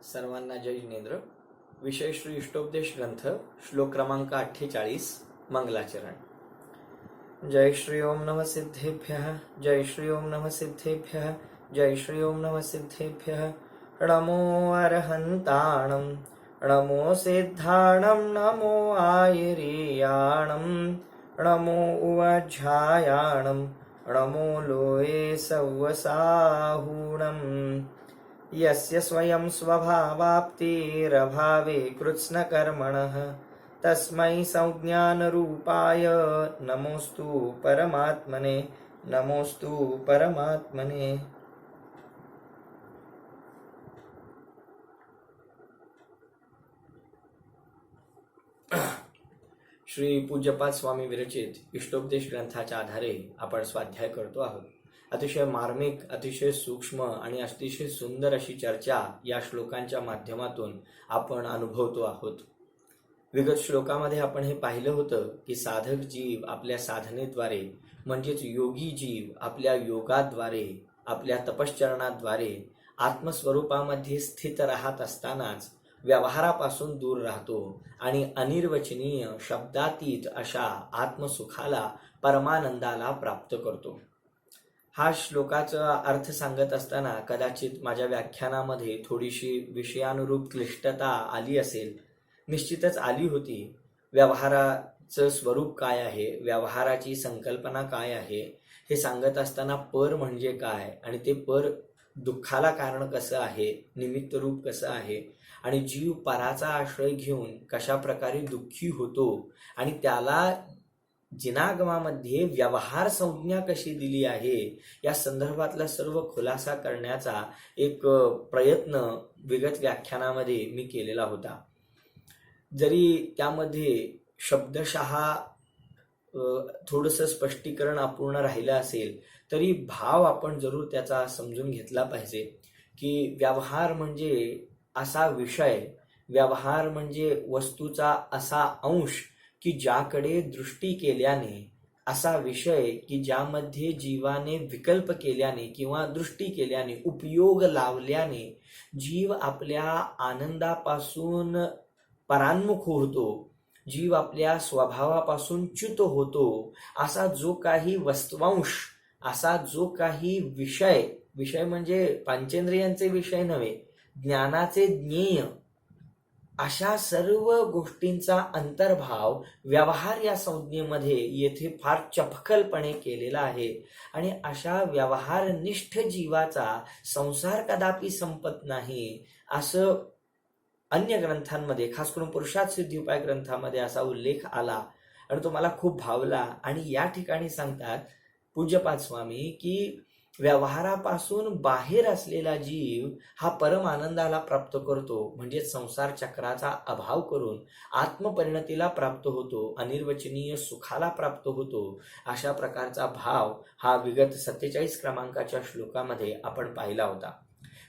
सर्वांना जय जिनेंद्र. विषय श्री इष्टोपदेश ग्रंथ, श्लोक क्रमांक 48, मंगलाचरण. जय श्री ओम नमः सिद्धेभ्यः, जय श्री ओम नमः सिद्धेभ्यः, जय श्री ओम नमः सिद्धेभ्यः. नमो अर्हन्ताणं, नमो सिद्धाणं, नमो आयर्याणं, नमो उवाध्यायाणं, नमो लोये सव्वसाहुणम्. यस्य स्वयं स्वभावाप्तिरभावे कृत्स्नकर्मणः तस्मै संज्ञानरूपाय नमोस्तु परमात्मने, नमोस्तु परमात्मने. श्री पूज्यपाद स्वामी विरचित इष्टोपदेश ग्रंथाच्या आधारे आपण स्वाध्याय करतो आहोत. अतिशय मार्मिक, अतिशय सूक्ष्म आणि अतिशय सुंदर अशी चर्चा या श्लोकांच्या माध्यमातून आपण अनुभवतो आहोत. विगत श्लोकामध्ये आपण हे पाहिलं होतं की साधक जीव आपल्या साधनेद्वारे, म्हणजेच योगी जीव आपल्या योगाद्वारे, आपल्या तपश्चरणाद्वारे आत्मस्वरूपामध्ये स्थित राहत असतानाच व्यवहारापासून दूर राहतो आणि अनिर्वचनीय शब्दातीत अशा आत्मसुखाला, परमानंदाला प्राप्त करतो. हा श्लोकाचा अर्थ सांगत असताना कदाचित माझ्या व्याख्यानामध्ये थोडीशी विषयानुरूप क्लिष्टता आली असेल. निश्चितच आली होती. व्यवहाराचं स्वरूप काय आहे, व्यवहाराची संकल्पना काय आहे हे सांगत असताना पर म्हणजे काय आणि ते पर दुःखाला कारण कसं आहे, निमित्त रूप कसं आहे आणि जीव पराचा आश्रय घेऊन कशा प्रकारे दुःखी होतो आणि त्याला जिनागमामध्ये व्यवहार संज्ञा कशी दिली आहे या संदर्भातला सर्व खुलासा करण्याचा एक प्रयत्न विगत व्याख्यानामध्ये मी केलेला होता. जरी त्यामध्ये शब्दशः थोडंसं स्पष्टीकरण अपूर्ण राहिलं असेल तरी भाव आपण जरूर त्याचा समजून घेतला पाहिजे की व्यवहार म्हणजे असा विषय, व्यवहार म्हणजे वस्तूचा असा अंश की ज्याकडे दृष्टी केल्याने, असा विषय की ज्यामध्ये जीवाने विकल्प केल्याने किंवा दृष्टी केल्याने, उपयोग लावल्याने जीव आपल्या आनंदापासून परान्मुख होतो, जीव आपल्या स्वभावापासून च्युत होतो. असा जो काही वस्तुवांश, असा जो काही विषय, विषय म्हणजे पंचेंद्रियांचे विषय नव्हे, ज्ञानाचे ज्ञेय, अशा सर्व गोष्टींचा अंतर्भाव व्यवहार या संज्ञेमध्ये येथे फार चपखलपणे केलेला आहे. आणि अशा व्यवहारनिष्ठ जीवाचा संसार कदापि संपत नाही असं अन्य ग्रंथांमध्ये, खास करून पुरुषार्थ सिद्धी उपाय ग्रंथामध्ये असा उल्लेख आला आणि तो मला खूप भावला. आणि या ठिकाणी सांगतात पूज्यपाद स्वामी की व्यवहारापासून बाहेर असलेला जीव हा परम आनंदाला प्राप्त करतो, म्हणजे संसार चक्राचा अभाव करून आत्मपरिणतीला प्राप्त होतो, अनिर्वचनीय सुखाला प्राप्त होतो. अशा प्रकारचा भाव हा विगत 47 क्रमांकाच्या श्लोकामध्ये आपण पाहिला होता.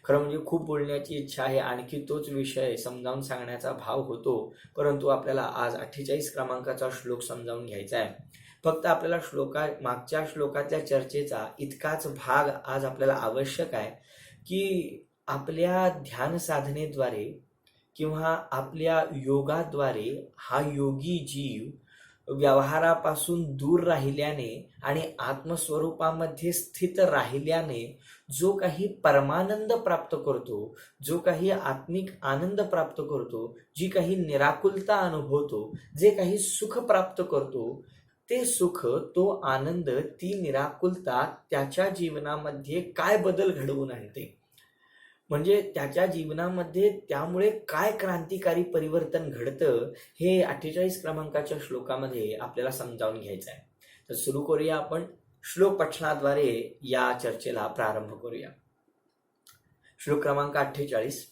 खरं म्हणजे खूप बोलण्याची इच्छा आहे, आणखी तोच विषय समजावून सांगण्याचा भाव होतो, परंतु आपल्याला आज 48 क्रमांकाचा श्लोक समजावून घ्यायचा आहे. फक्त आपल्याला मागच्या श्लोकातल्या चर्चेचा इतकाच भाग आज आपल्याला आवश्यक आहे की आपल्या ध्यान साधनेद्वारे किंवा आपल्या योगाद्वारे हा योगी जीव व्यवहारापासून दूर राहिल्याने आणि आत्मस्वरूपामध्ये स्थित राहिल्याने जो काही परमानंद प्राप्त करतो, जो काही आत्मिक आनंद प्राप्त करतो, जी काही निराकुलता अनुभवतो, जे काही सुख प्राप्त करतो, ते सुख, तो आनंद, ती निराकुलता त्याच्या जीवनामध्ये काय बदल घडवून आणते, म्हणजे त्याच्या जीवनामध्ये त्यामुळे काय क्रांतिकारी परिवर्तन घडतं हे 48 क्रमांकाच्या श्लोकामध्ये आपल्याला समजावून घ्यायचं आहे. तर सुरू करूया आपण श्लोक पठणाद्वारे या चर्चेला प्रारंभ करूया. श्लोक क्रमांक 48.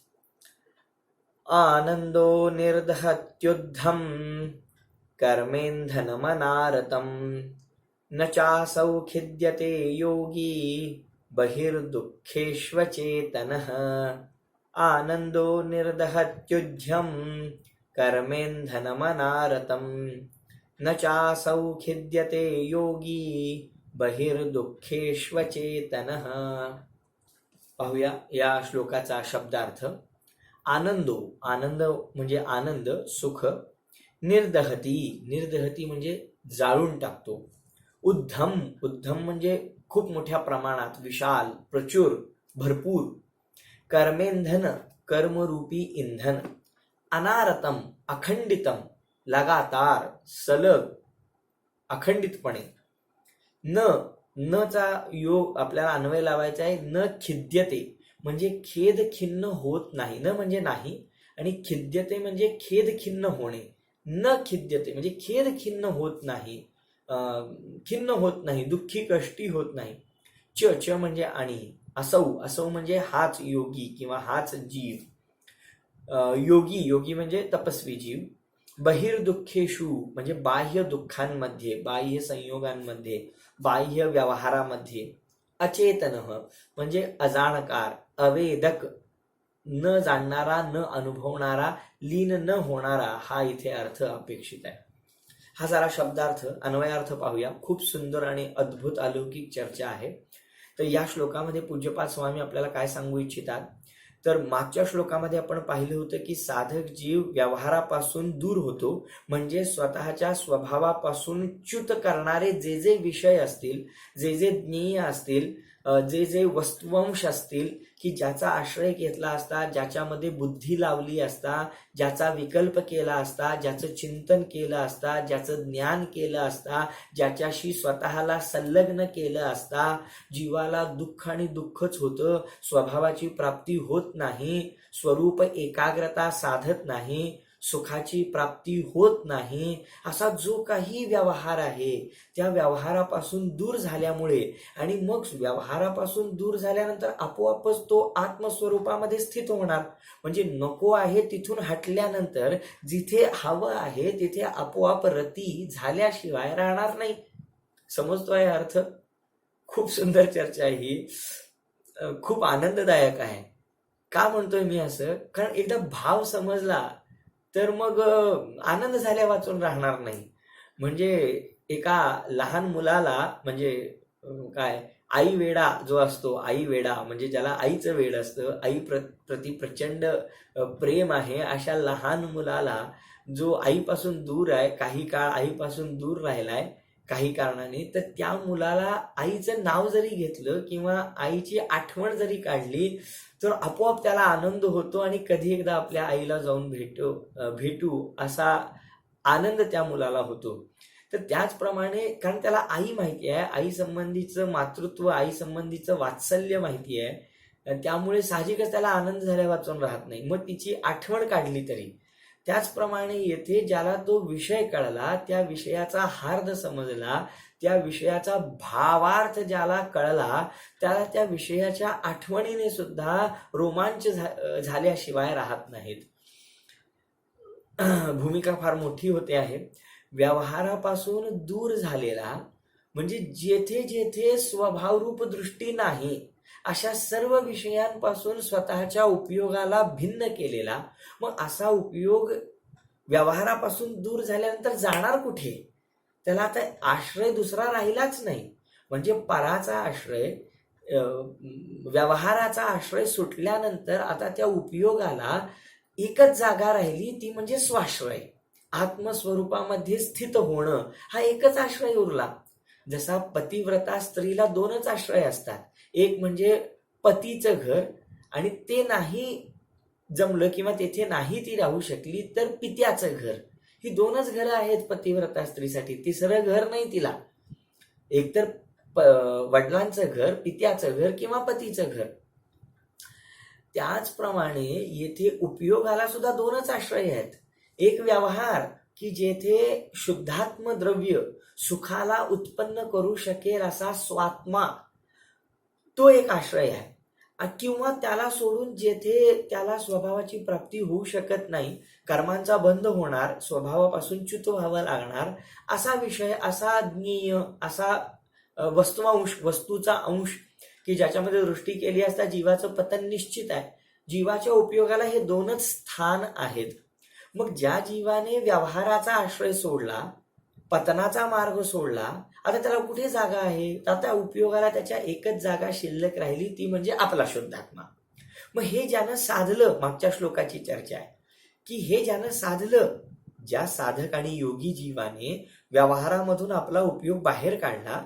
आनंदो निर्दहत्युद्धम कर्मेंधनमनारतम न चासौ खिद्यते योगी बहिर्दुःखेष्वचेतनः. आनंदो निर्दहत्युध्यं कर्मेंधनमनारतम न चासौ खिद्यते योगी बहिर्दुःखेष्वचेतनः. पाहूया या श्लोकाचा शब्दार्थ. आनंदो, आनंद म्हणजे आनंद, सुख. निर्दहती, निर्दहती म्हणजे जाळून टाकतो. उद्धम, उद्धम म्हणजे खूप मोठ्या प्रमाणात, विशाल, प्रचुर, भरपूर. कर्मेंधन, कर्मरूपी इंधन. अनारतम, अखंडितम, लगातार, सलग, अखंडितपणे. न, नचा योग आपल्याला अन्वय लावायचा आहे. न खिद्यते म्हणजे खेद खिन्न होत नाही. न म्हणजे नाही आणि खिद्यते म्हणजे खेद खिन्न होणे. न खिद्यते म्हणजे खेद खिन्न होत नाही, खिन्न होत नाही, दुःखी कष्टी होत नाही. च, च म्हणजे आणि. असौ, असौ म्हणजे हाच योगी किंवा हाच जीव. योगी, योगी म्हणजे तपस्वी जीव. बहिर्दुःखेषु म्हणजे बाह्य दुःखांमध्ये, बाह्य संयोगांमध्ये, बाह्य व्यवहारामध्ये. अचेतन म्हणजे अजाणकार, अवेदक, न जाणणारा, न अनुभवणारा, लीन न होणारा, हा इथे अर्थ अपेक्षित आहे. हा जरा शब्दार्थ, अन्वयार्थ पाहूया. खूप सुंदर आणि अद्भुत अलौकिक चर्चा आहे. तर या श्लोकामध्ये पूज्यपाद स्वामी आपल्याला काय सांगू इच्छितात, तर मागच्या श्लोकामध्ये आपण पाहिलं होतं की साधक जीव व्यवहारापासून दूर होतो, म्हणजे स्वतःच्या स्वभावापासून च्युत करणारे जे जे विषय असतील, जे जे ज्ञेय असतील, जे जे वस्तुवंश असतील की ज्याचा आश्रय घेतला असता, ज्याच्यामध्ये बुद्धी लावली असता, ज्याचा विकल्प केला असता, ज्याचं चिंतन केलं असता, ज्याचं ज्ञान केलं असता, ज्याच्याशी स्वतःला संलग्न केलं असता, जीवाला दुःख आणि दुःखच होतं, स्वभावाची प्राप्ती होत नाही, स्वरूप एकाग्रता साधत नाही, सुखाची प्राप्ती होत नाही, असा जो काही व्यवहार आहे त्या व्यवहारापासून दूर झाल्यामुळे आणि मग व्यवहारापासून दूर झाल्यानंतर आपोआपच तो आत्मस्वरूपामध्ये स्थित होणार. म्हणजे नको आहे तिथून हटल्यानंतर जिथे हवं आहे तिथे आपोआप रती झाल्याशिवाय राहणार नाही. समजतोय अर्थ? खूप सुंदर चर्चा आहे ही, खूप आनंददायक आहे. का म्हणतोय मी असं? कारण एकदा भाव समजला तर मग आनंद झाल्या वाचून राहणार नाही. म्हणजे एका लहान मुलाला म्हणजे काय, आई वेडा जो असतो, आई वेडा म्हणजे ज्याला आईचं वेड असतं, आई प्रति प्रचंड प्रेम आहे, अशा लहान मुलाला जो आईपासून दूर आहे, काही काळ आईपासून दूर राहिलाय काही कारणाने, तर त्या मुलाला आईचं नाव जरी घेतलं किंवा आईची आठवण जरी काढली तर आपोआप त्याला आनंद होतो आणि कधी एकदा आपल्या आईला जाऊन भेटू असा आनंद त्या मुलाला होतो. तर त्याचप्रमाणे कारण त्याला आई माहिती आहे, आई संबंधीचं मातृत्व, आई संबंधीचं वात्सल्य माहिती आहे, त्यामुळे साहजिकच त्याला आनंद झाल्या वाचून राहत नाही, मग तिची आठवण काढली तरी. त्याचप्रमाणे येथे ज्याला तो विषय कळला, त्या विषयाचा हार्द समजला, त्या विषयाचा भावार्थ ज्याला कळला, त्याला त्या विषयाच्या आठवणीने सुद्धा रोमांच झाल्याशिवाय राहत नाहीत. भूमिका फार मोठी होते आहे. व्यवहारापासून दूर झालेला म्हणजे जेथे जेथे स्वभावरूप दृष्टी नाही अशा सर्व विषयांपासून स्वतःच्या उपयोगाला भिन्न केलेला. मग असा उपयोग व्यवहारापासून दूर झाल्यानंतर जाणार कुठे? त्याला आता आश्रय दुसरा राहिलाच नाही. म्हणजे पराचा आश्रय, व्यवहाराचा आश्रय सुटल्यानंतर आता त्या उपयोगाला एकच जागा राहिली, ती म्हणजे स्वाश्रय. आत्मस्वरूपामध्ये स्थित होणं हा एकच आश्रय उरला. जसा पतिव्रता स्त्रीला दोनच आश्रय असतात, एक म्हणजे पतीचं घर आणि ते नाही जमलं किंवा तेथे नाही ती राहू शकली तर पित्याचं घर. ही दोनच घरं आहेत पतिव्रता स्त्रीसाठी, तिसरं घर नाही तिला. एकतर वडिलांचं घर, पित्याचं घर किंवा पतीचं घर. त्याचप्रमाणे येथे उपयोगाला सुद्धा दोनच आश्रय आहेत. एक व्यवहार की जेथे शुद्धात्म द्रव्य सुखाला उत्पन्न करू शकेल असा स्वात्मा, तो एक आश्रय आहे. किंवा त्याला सोडून जेथे त्याला स्वभावाची प्राप्ती होऊ शकत नाही, कर्मांचा बंध होणार, स्वभावापासून च्युत व्हावं लागणार असा विषय, असा ज्ञेय, असा वस्तुअंश, वस्तूचा अंश की ज्याच्यामध्ये दृष्टी केली असता जीवाचं पतन निश्चित आहे. जीवाच्या उपयोगाला हे दोनच स्थान आहेत. मग ज्या जीवाने व्यवहाराचा आश्रय सोडला, पतनाचा मार्ग सोडला, आता त्याला कुठे जागा आहे? आता उपयोगाला त्याच्या एकच जागा शिल्लक राहिली, ती म्हणजे आपला शुद्धात्मा. मग हे ज्यानं साधलं, मागच्या श्लोकाची चर्चा आहे की हे ज्यानं साधलं, ज्या साधक आणि योगी जीवाने व्यवहारामधून आपला उपयोग बाहेर काढला,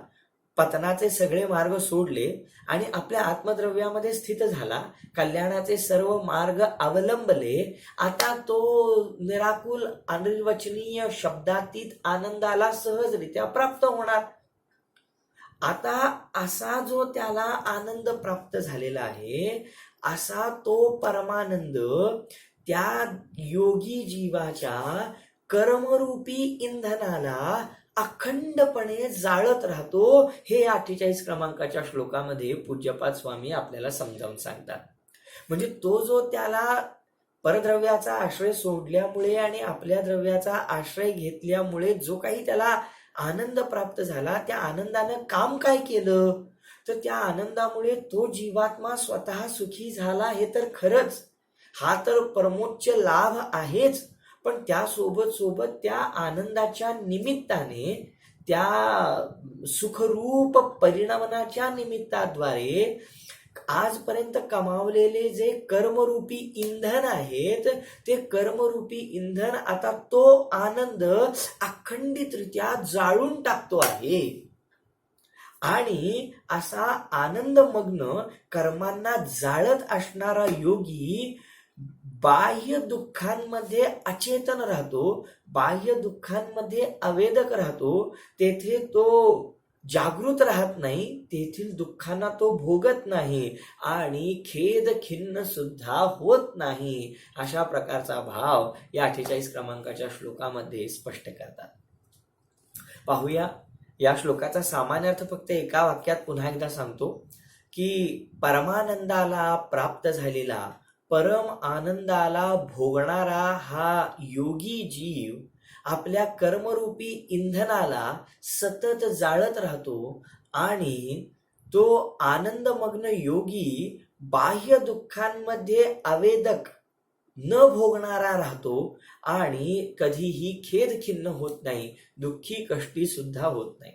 पतनाचे सगळे मार्ग सोडले आणि आपल्या आत्मद्रव्यामध्ये स्थित झाला, कल्याणाचे सर्व मार्ग अवलंबले, आता तो निराकुल अनिर्वचनीय शब्दातीत आनंदाला सहजरित्या प्राप्त होणार. आता असा जो त्याला आनंद प्राप्त झालेला आहे, असा तो परमानंद त्या योगी जीवाच्या कर्मरूपी इंधनाला अखंडपणे जाळत राहतो. हे 48 क्रमांकाच्या श्लोकामध्ये पूज्यपाद स्वामी आपल्याला समजावून सांगतात. म्हणजे तो जो त्याला परद्रव्याचा आश्रय सोडल्यामुळे आणि आपल्या द्रव्याचा आश्रय घेतल्यामुळे जो काही त्याला आनंद प्राप्त झाला, त्या आनंदानं काम काय केलं, तर त्या आनंदामुळे तो जीवात्मा स्वतः सुखी झाला. हे तर खरंच, हा तर परमोच्च लाभ आहेच, पण त्यासोबत सोबत त्या आनंदाच्या निमित्ताने, त्या सुखरूप परिणमनाच्या निमित्ताद्वारे आजपर्यंत कमावलेले जे कर्मरूपी इंधन आहेत, ते कर्मरूपी इंधन आता तो आनंद अखंडितरित्या जाळून टाकतो आहे. आणि असा आनंदमग्न कर्मांना जाळत असणारा योगी बाह्य दुःखांमध्ये अचेतन राहतो, बाह्य दुःखांमध्ये अवेदक राहतो. तेथे तो जागृत राहत नाही, तेथील दुःखांना तो भोगत नाही आणि खेद खिन्न सुद्धा होत नाही. अशा प्रकारचा भाव या 48 क्रमांकाच्या श्लोकामध्ये स्पष्ट करतात. पाहूया या श्लोकाचा सामान्य अर्थ फक्त एका वाक्यात पुन्हा एकदा सांगतो की परमानंदाला प्राप्त झालेला, परम आनंदाला भोगणारा हा योगी जीव आपल्या कर्मरूपी इंधनाला सतत जाळत राहतो आणि तो आनंदमग्न योगी बाह्य दुःखांमध्ये अवेदक न भोगणारा राहतो आणि कधीही खेद खिन्न होत नाही, दुःखी कष्टी सुद्धा होत नाही.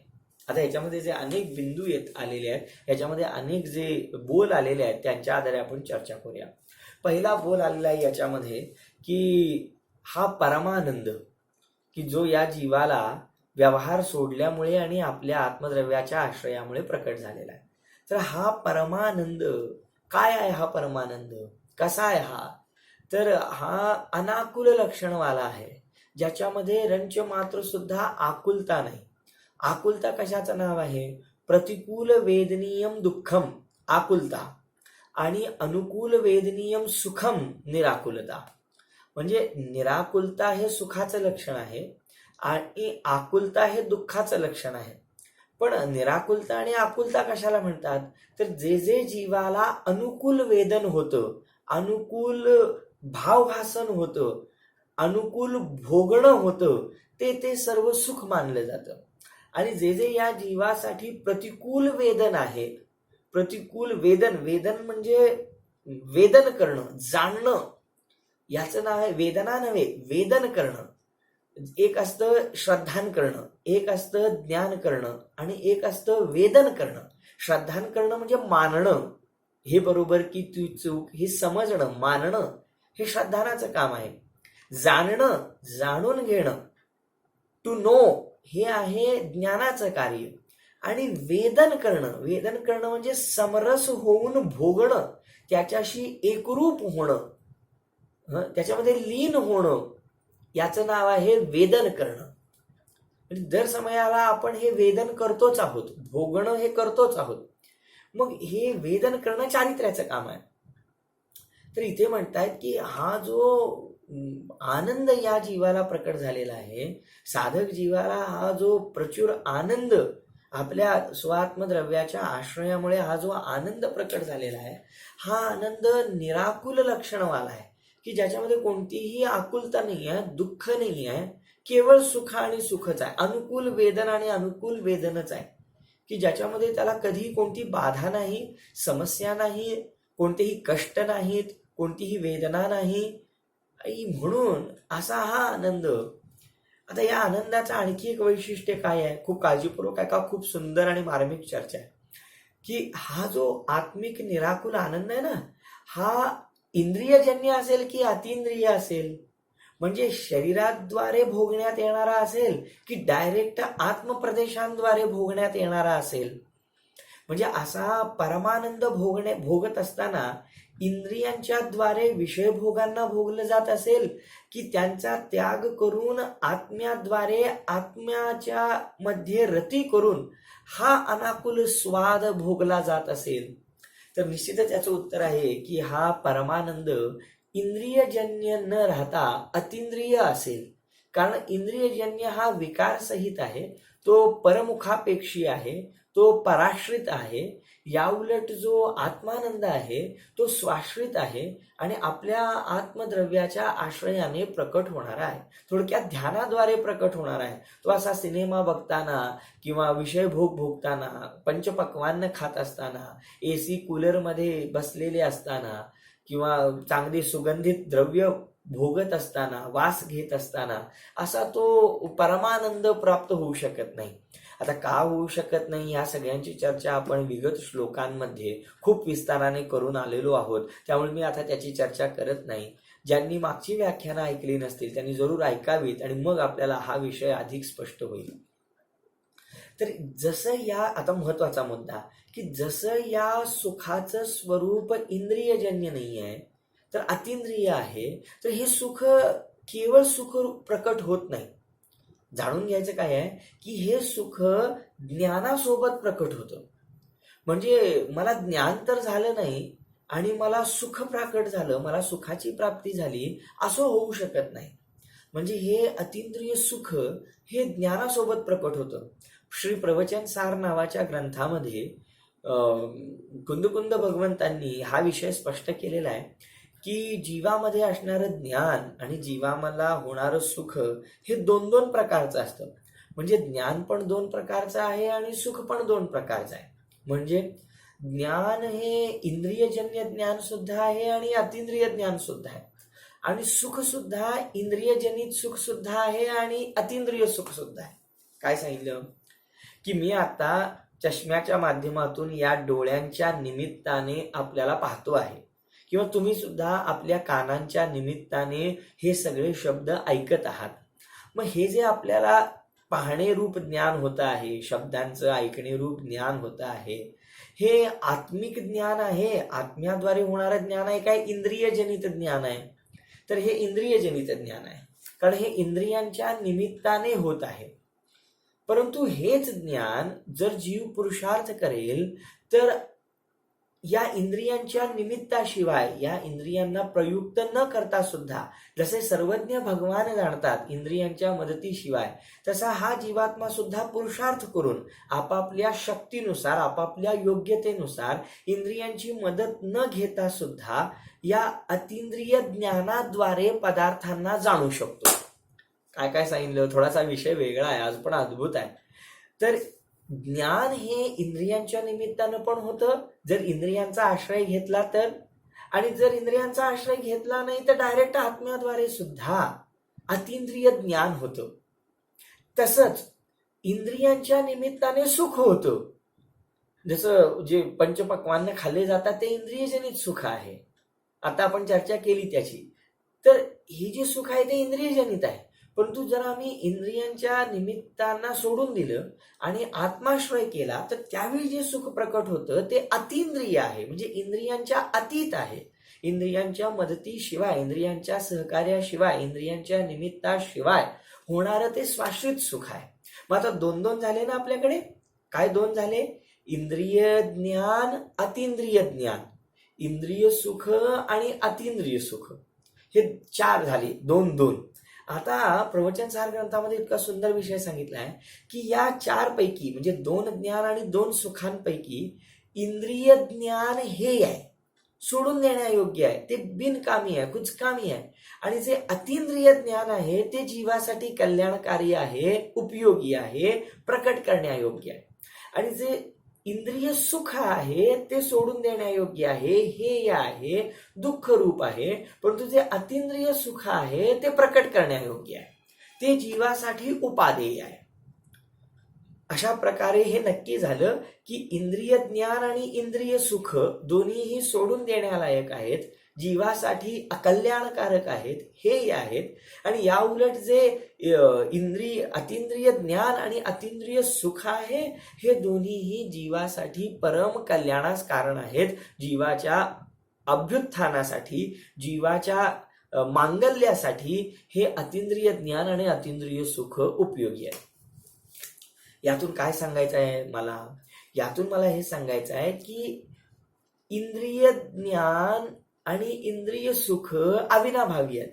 आता याच्यामध्ये जे अनेक बिंदू आलेले आहेत, याच्यामध्ये अनेक जे बोल आलेले आहेत, त्यांच्या आधारे आपण चर्चा करूया. पहिला बोल आलेला आहे याच्यामध्ये की हा परमानंद, की जो या जीवाला व्यवहार सोडल्यामुळे आणि आपल्या आत्मद्रव्याच्या आश्रयामुळे प्रकट झालेला आहे. तर हा परमानंद काय आहे? हा परमानंद कसा आहे? हा तर हा अनाकुल लक्षणवाला आहे, ज्याच्यामध्ये रंच मात्र सुद्धा आकुलता नाही. आकुलता कशाचं नाव आहे? प्रतिकूल वेदनीयम दुःखम आकुलता आणि अनुकूल वेदनीयम सुखम निराकुलता. म्हणजे निराकुलता हे सुखाचं लक्षण आहे आणि आकुलता हे दुःखाचं लक्षण आहे. पण निराकुलता आणि आकुलता कशाला म्हणतात? तर जे जे जीवाला अनुकूल वेदन होतं, अनुकूल भावभासन होतं, अनुकूल भोगणं होतं, ते सर्व सुख मानलं जातं. आणि जे जे या जीवासाठी प्रतिकूल वेदन आहे, प्रतिकूल वेदन, वेदन म्हणजे वेदन करणं, जाणणं, याचं नाव आहे वेदना नव्हे, वेदन करणं. एक असतं श्रद्धान करणं, एक असतं ज्ञान करणं आणि एक असतं वेदन करणं. श्रद्धान करणं म्हणजे मानणं, हे बरोबर की तू चूक हे समजणं, मानणं, हे श्रद्धानाचं काम आहे. जाणणं, जाणून घेणं, टू नो, हे आहे ज्ञानाचं कार्य. आणि वेदन करणं म्हणजे समरस होऊन भोगणं, त्याच्याशी एकरूप होणं, त्याच्यामध्ये लीन होणं, याचं नाव आहे वेदन करणं. म्हणजे दर समयाला आपण हे वेदन करतोच आहोत, भोगणं हे करतोच आहोत. मग हे वेदन करणं चारित्र्याचं काम आहे. तर इथे म्हणतायत की हा जो आनंद या जीवाला प्रकट झालेला आहे, साधक जीवाला हा जो प्रचुर आनंद आपल्या स्वात्मद्रव्याच्या आश्रयामुळे हा जो आनंद प्रकट झालेला आहे, हा आनंद निराकुल लक्षणवाला आहे, की ज्याच्यामध्ये कोणतीही आकुलता नाही आहे, दुःख नाही आहे, केवळ सुख आणि सुखच आहे. अनुकूल वेदन आणि अनुकूल वेदनच आहे, की ज्याच्यामध्ये त्याला कधी कोणती बाधा नाही, समस्या नाही, कोणतेही कष्ट नाहीत, कोणतीही वेदना नाही. म्हणून असा हा आनंद. आता या आनंदाचं आणखी एक वैशिष्ट्य काय आहे? खूप काळजीपूर्वक आहे, का खूप सुंदर आणि मार्मिक चर्चा आहे, की हा जो आत्मिक निराकुल आनंद आहे ना, हा इंद्रियजन्य असेल की अतिंद्रिय असेल, म्हणजे शरीराद्वारे भोगण्यात येणारा असेल की डायरेक्ट आत्मप्रदेशांद्वारे भोगण्यात येणारा असेल, म्हणजे असा परमानंद भोगत असताना इंद्रियांच्या द्वारे विषय भोगांना भोगलं जात असेल की त्यांचा त्याग करून आत्म्याद्वारे आत्म्याच्या मध्ये रती करून हा अनाकुल स्वाद भोगला जात असेल, तर निश्चितच याचं उत्तर आहे की हा परमानंद इंद्रियजन्य न राहता अतिंद्रिय असेल. कारण इंद्रियजन्य हा विकारसहित आहे, तो परमुखापेक्षी आहे, तो पराश्रित आहे. याउलट जो आत्मानंद आहे तो स्वाश्रित आहे आणि आपल्या आत्मद्रव्याच्या आश्रयाने प्रकट होणार आहे, थोडक्यात ध्यानाद्वारे प्रकट होणार आहे. तो असा सिनेमा बघताना किंवा विषय भोगताना, पंचपक्वान्न खात असताना, एसी कूलरमध्ये बसलेले असताना किंवा चांगली सुगंधित द्रव्य भोगत असताना, वास घेत असताना असा तो परमानंद प्राप्त होऊ शकत नाही. आता का होऊ शकत नाही या सगळ्यांची चर्चा आपण विगत श्लोकांमध्ये खूप विस्ताराने करून आलेलो आहोत, त्यामुळे मी आता त्याची चर्चा करत नाही. ज्यांनी मागची व्याख्यानं ऐकली नसतील त्यांनी जरूर ऐकावीत आणि मग आपल्याला हा विषय अधिक स्पष्ट होईल. तर जसं या आता महत्वाचा मुद्दा की जसं या सुखाचं स्वरूप इंद्रियजन्य नाही आहे तर अतिंद्रिय आहे, तर हे सुख केवळ सुख प्रकट होत नाही. जाणून घ्यायचं काय आहे की हे सुख ज्ञानासोबत प्रकट होतं. म्हणजे मला ज्ञान तर झालं नाही आणि मला सुख प्रकट झालं, मला सुखाची प्राप्ती झाली असं होऊ शकत नाही. म्हणजे हे अतिंद्रिय सुख हे ज्ञानासोबत प्रकट होतं. श्री प्रवचन सार नावाच्या ग्रंथामध्ये कुंदकुंद भगवंतांनी हा विषय स्पष्ट केलेला आहे की जीवामध्ये असणारं ज्ञान आणि जीवाला होणारं सुख हे दोन दोन प्रकारचं असतं. म्हणजे ज्ञान पण दोन प्रकारचं आहे आणि सुख पण दोन प्रकारचं आहे. म्हणजे ज्ञान हे इंद्रियजन्य ज्ञान सुद्धा आहे आणि अतिंद्रिय ज्ञान सुद्धा आहे, आणि सुख सुद्धा इंद्रियजनित सुख सुद्धा आहे आणि अतिंद्रिय सुख सुद्धा आहे. काय सांगितलं की मी आता चष्म्याच्या माध्यमातून या डोळ्यांच्या निमित्ताने आपल्याला पाहतो आहे, किंवा तुम्ही सुद्धा आपल्या कानांच्या निमित्ताने हे सगळे शब्द ऐकत आहात. मग हे जे आपल्याला पाहणे रूप ज्ञान होत आहे, शब्दांचं ऐकणे रूप ज्ञान होत आहे, हे आत्मिक ज्ञान आहे, आत्म्याद्वारे होणारं ज्ञान आहे काय इंद्रियजनित ज्ञान आहे? तर हे इंद्रियजनित ज्ञान आहे, कारण हे इंद्रियांच्या निमित्ताने होत आहे. परंतु हेच ज्ञान जर जीव पुरुषार्थ करेल तर या इंद्रियांच्या निमित्ताशिवाय, या इंद्रियांना प्रयुक्त न करता सुद्धा, जसे सर्वज्ञ भगवान जाणतात इंद्रियांच्या मदतीशिवाय, तसा हा जीवात्मा सुद्धा पुरुषार्थ करून आपापल्या शक्तीनुसार, आपापल्या योग्यतेनुसार इंद्रियांची मदत न घेता सुद्धा या अतिंद्रिय ज्ञानाद्वारे पदार्थांना जाणू शकतो. काय काय सांगितलं, थोडासा विषय वेगळा आहे आज पण अद्भुत आहे. तर ज्ञान हे इंद्रियांच्या निमित्तानं पण होतं जर इंद्रियांचा आश्रय घेतला तर, आणि जर इंद्रियांचा आश्रय घेतला नाही तर डायरेक्ट आत्म्याद्वारे सुद्धा अतिंद्रिय ज्ञान होतं. तसंच इंद्रियांच्या निमित्ताने सुख होतं. जसं जे पंचपक्वान्न खाल्ले जातात ते इंद्रियजनित सुख आहे, आता आपण चर्चा केली त्याची. तर हे जे सुख आहे ते इंद्रियजनित आहे. परंतु जर आम्ही इंद्रियांच्या निमित्तांना सोडून दिलं आणि आत्माश्रय केला तर त्यावेळी जे सुख प्रकट होतं ते अतिंद्रिय आहे, म्हणजे इंद्रियांच्या अतीत आहे. इंद्रियांच्या मदतीशिवाय, इंद्रियांच्या सहकार्याशिवाय, इंद्रियांच्या निमित्ताशिवाय होणारं ते स्वाश्रित सुख आहे. मग आता दोन दोन झाले ना आपल्याकडे. काय दोन झाले? इंद्रिय ज्ञान, अतिंद्रिय ज्ञान. इंद्रिय सुख आणि अतिंद्रिय सुख हे चार झाले, दोन दोन. आता प्रवचन सार ग्रंथामध्ये इतका सुंदर विषय सांगितला आहे की या चार पैकी, म्हणजे दोन ज्ञान आणि दोन सुखांपैकी इंद्रिय ज्ञान हे आहे, सोडून देण्यायोग्य आहे, ते बिनकामी आहे, कुचकामी आहे. आणि जे अतिंद्रिय ज्ञान आहे ते जीवासाठी कल्याणकारी आहे, उपयोगी आहे, प्रकट करण्यायोग्य आहे. आणि जे इंद्रिय सुख आहे ते सोडून देण्यायोग्य आहे, हे आहे, दुःख रूप आहे. परंतु जे अतिंद्रिय सुख आहे ते प्रकट करण्यायोग्य आहे, ते जीवासाठी उपादेय आहे. अशा प्रकारे हे नक्की झालं की इंद्रिय ज्ञान आणि इंद्रिय सुख दोन्हीही सोडून देण्यालायक आहेत, जीवासाठी अकल्याणकारक आहेत हेही आहेत. आणि या उलट जे अतिंद्रिय ज्ञान आणि अतिंद्रिय सुख आहे हे दोन्हीही जीवासाठी परम कल्याणास कारण आहेत. जीवाच्या अभ्युत्थानासाठी, जीवाच्या मांगल्यासाठी हे अतिंद्रिय ज्ञान आणि अतिंद्रिय सुख उपयोगी आहे. यातून काय सांगायचं आहे मला? यातून मला हे सांगायचं आहे की इंद्रिय ज्ञान आणि इंद्रिय सुख अविनाभावी आहेत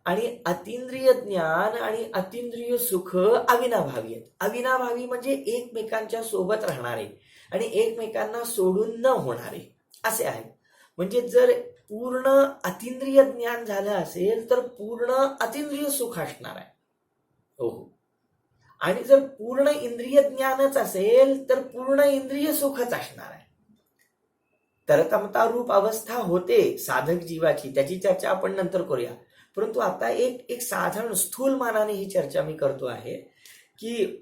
आणि अतिंद्रिय ज्ञान आणि अतिंद्रिय सुख अविनाभावी आहेत. अविनाभावी म्हणजे एकमेकांच्या सोबत राहणारे आणि एकमेकांना सोडून न होणारे असे आहेत. म्हणजे जर पूर्ण अतिंद्रिय ज्ञान झालं असेल तर पूर्ण अतिंद्रिय सुख असणार आहे. हो. आणि जर पूर्ण इंद्रिय ज्ञानच असेल तर पूर्ण इंद्रिय सुखच असणार आहे. तरतमता रूप अवस्था होते साधक जीवाची, त्याची चर्चा आपण नंतर करूया. परंतु आता एक साधारण स्थूल मानाने ही चर्चा मी करतो आहे की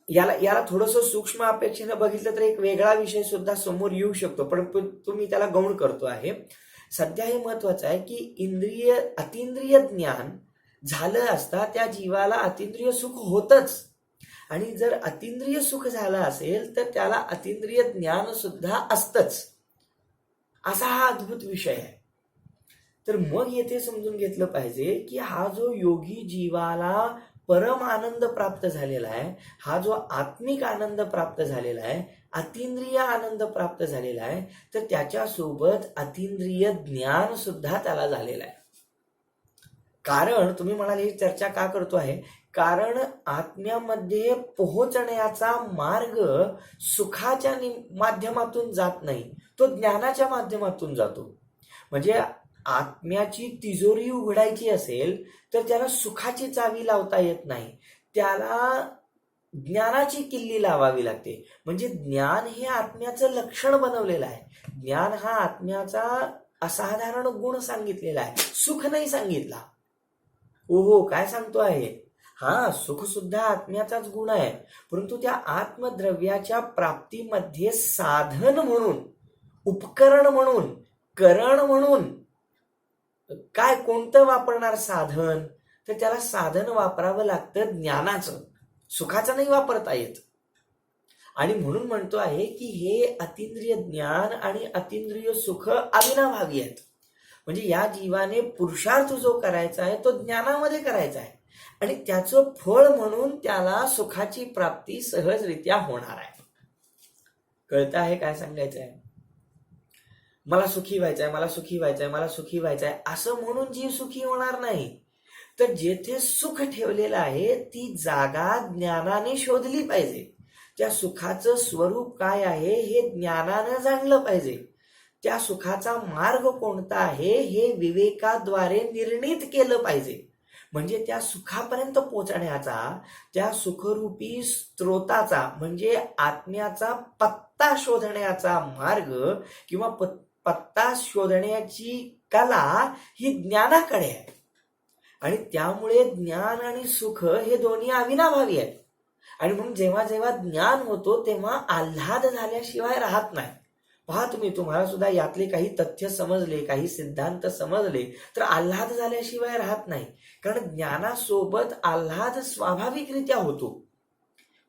याला थोडंसं सूक्ष्म अपेक्षेनं बघितलं तर एक वेगळा विषय सुद्धा समोर येऊ शकतो, परंतु मी त्याला गौण करतो आहे. सध्या हे महत्वाचं आहे की अतिंद्रिय ज्ञान झालं असता त्या जीवाला अतिंद्रिय सुख होतच, आणि जर अतिंद्रिय सुख झालं असेल तर त्याला अतिंद्रिय ज्ञान सुद्धा असतच. असा हा अद्भुत विषय आहे. तर मग येथे समजून घेतलं पाहिजे की हा जो योगी जीवाला परम आनंद प्राप्त झालेला आहे, हा जो आत्मिक आनंद प्राप्त झालेला आहे, अतिंद्रिय आनंद प्राप्त झालेला आहे, तर त्याच्यासोबत अतिंद्रिय ज्ञान सुद्धा त्याला झालेलं आहे. कारण तुम्ही म्हणाले ही चर्चा का करतो आहे? कारण आत्म्यामध्ये पोहोचण्याचा मार्ग सुखाच्या माध्यमातून जात नाही, तो ज्ञानाच्या माध्यमातून जातो. म्हणजे आत्म्याची तिजोरी उघडायची असेल तर त्याला सुखाची चावी लावता येत नाही, त्याला ज्ञानाची किल्ली लावावी लागते. म्हणजे ज्ञान हे आत्म्याचं लक्षण बनवलेलं आहे. ज्ञान हा आत्म्याचा असाधारण गुण सांगितलेला आहे, सुख नाही सांगितला. ओहो, काय सांगतो आहे? हा, सुख सुद्धा आत्म्याचाच गुण आहे, परंतु त्या आत्मद्रव्याच्या प्राप्तीमध्ये साधन म्हणून, उपकरण म्हणून, करण म्हणून काय कोणतं वापरणार साधन? तर त्याला साधन वापरावं लागतं ज्ञानाचं, सुखाचं नाही वापरता येत. आणि म्हणून म्हणतो आहे की हे अतिंद्रिय ज्ञान आणि अतिंद्रिय सुख अविनाभावी आहेत. म्हणजे या जीवाने पुरुषार्थ जो करायचा आहे तो ज्ञानामध्ये करायचा आहे आणि त्याचं फळ म्हणून त्याला सुखाची प्राप्ती सहजरित्या होणार आहे. कळतं आहे काय सांगायचं आहे? मला सुखी व्हायचंय, मला सुखी व्हायचंय, मला सुखी व्हायचंय असं म्हणून जीव सुखी होणार नाही. तर जेथे सुख ठेवलेलं आहे ती जागा ज्ञानाने शोधली पाहिजे. त्या सुखाचं स्वरूप काय आहे हे ज्ञानानं जाणलं पाहिजे. त्या सुखाचा मार्ग कोणता आहे हे विवेकाद्वारे निर्णित केलं पाहिजे. म्हणजे त्या सुखापर्यंत पोहोचण्याचा, त्या सुखरूपी स्त्रोताचा म्हणजे आत्म्याचा पत्ता शोधण्याचा मार्ग किंवा पत्ता शोधण्याची कला ही ज्ञानाकडे आहे. आणि त्यामुळे ज्ञान आणि सुख हे दोन्ही अविनाभावी आहेत. आणि म्हणून जेव्हा जेव्हा ज्ञान होतो तेव्हा आल्हाद झाल्याशिवाय राहत नाही. पहा, तुम्हाला सुद्धा यातले काही तथ्य समजले, काही सिद्धांत समजले तर आल्हाद झाल्याशिवाय राहत नाही. कारण ज्ञानासोबत आल्हाद स्वाभाविकरित्या होतो.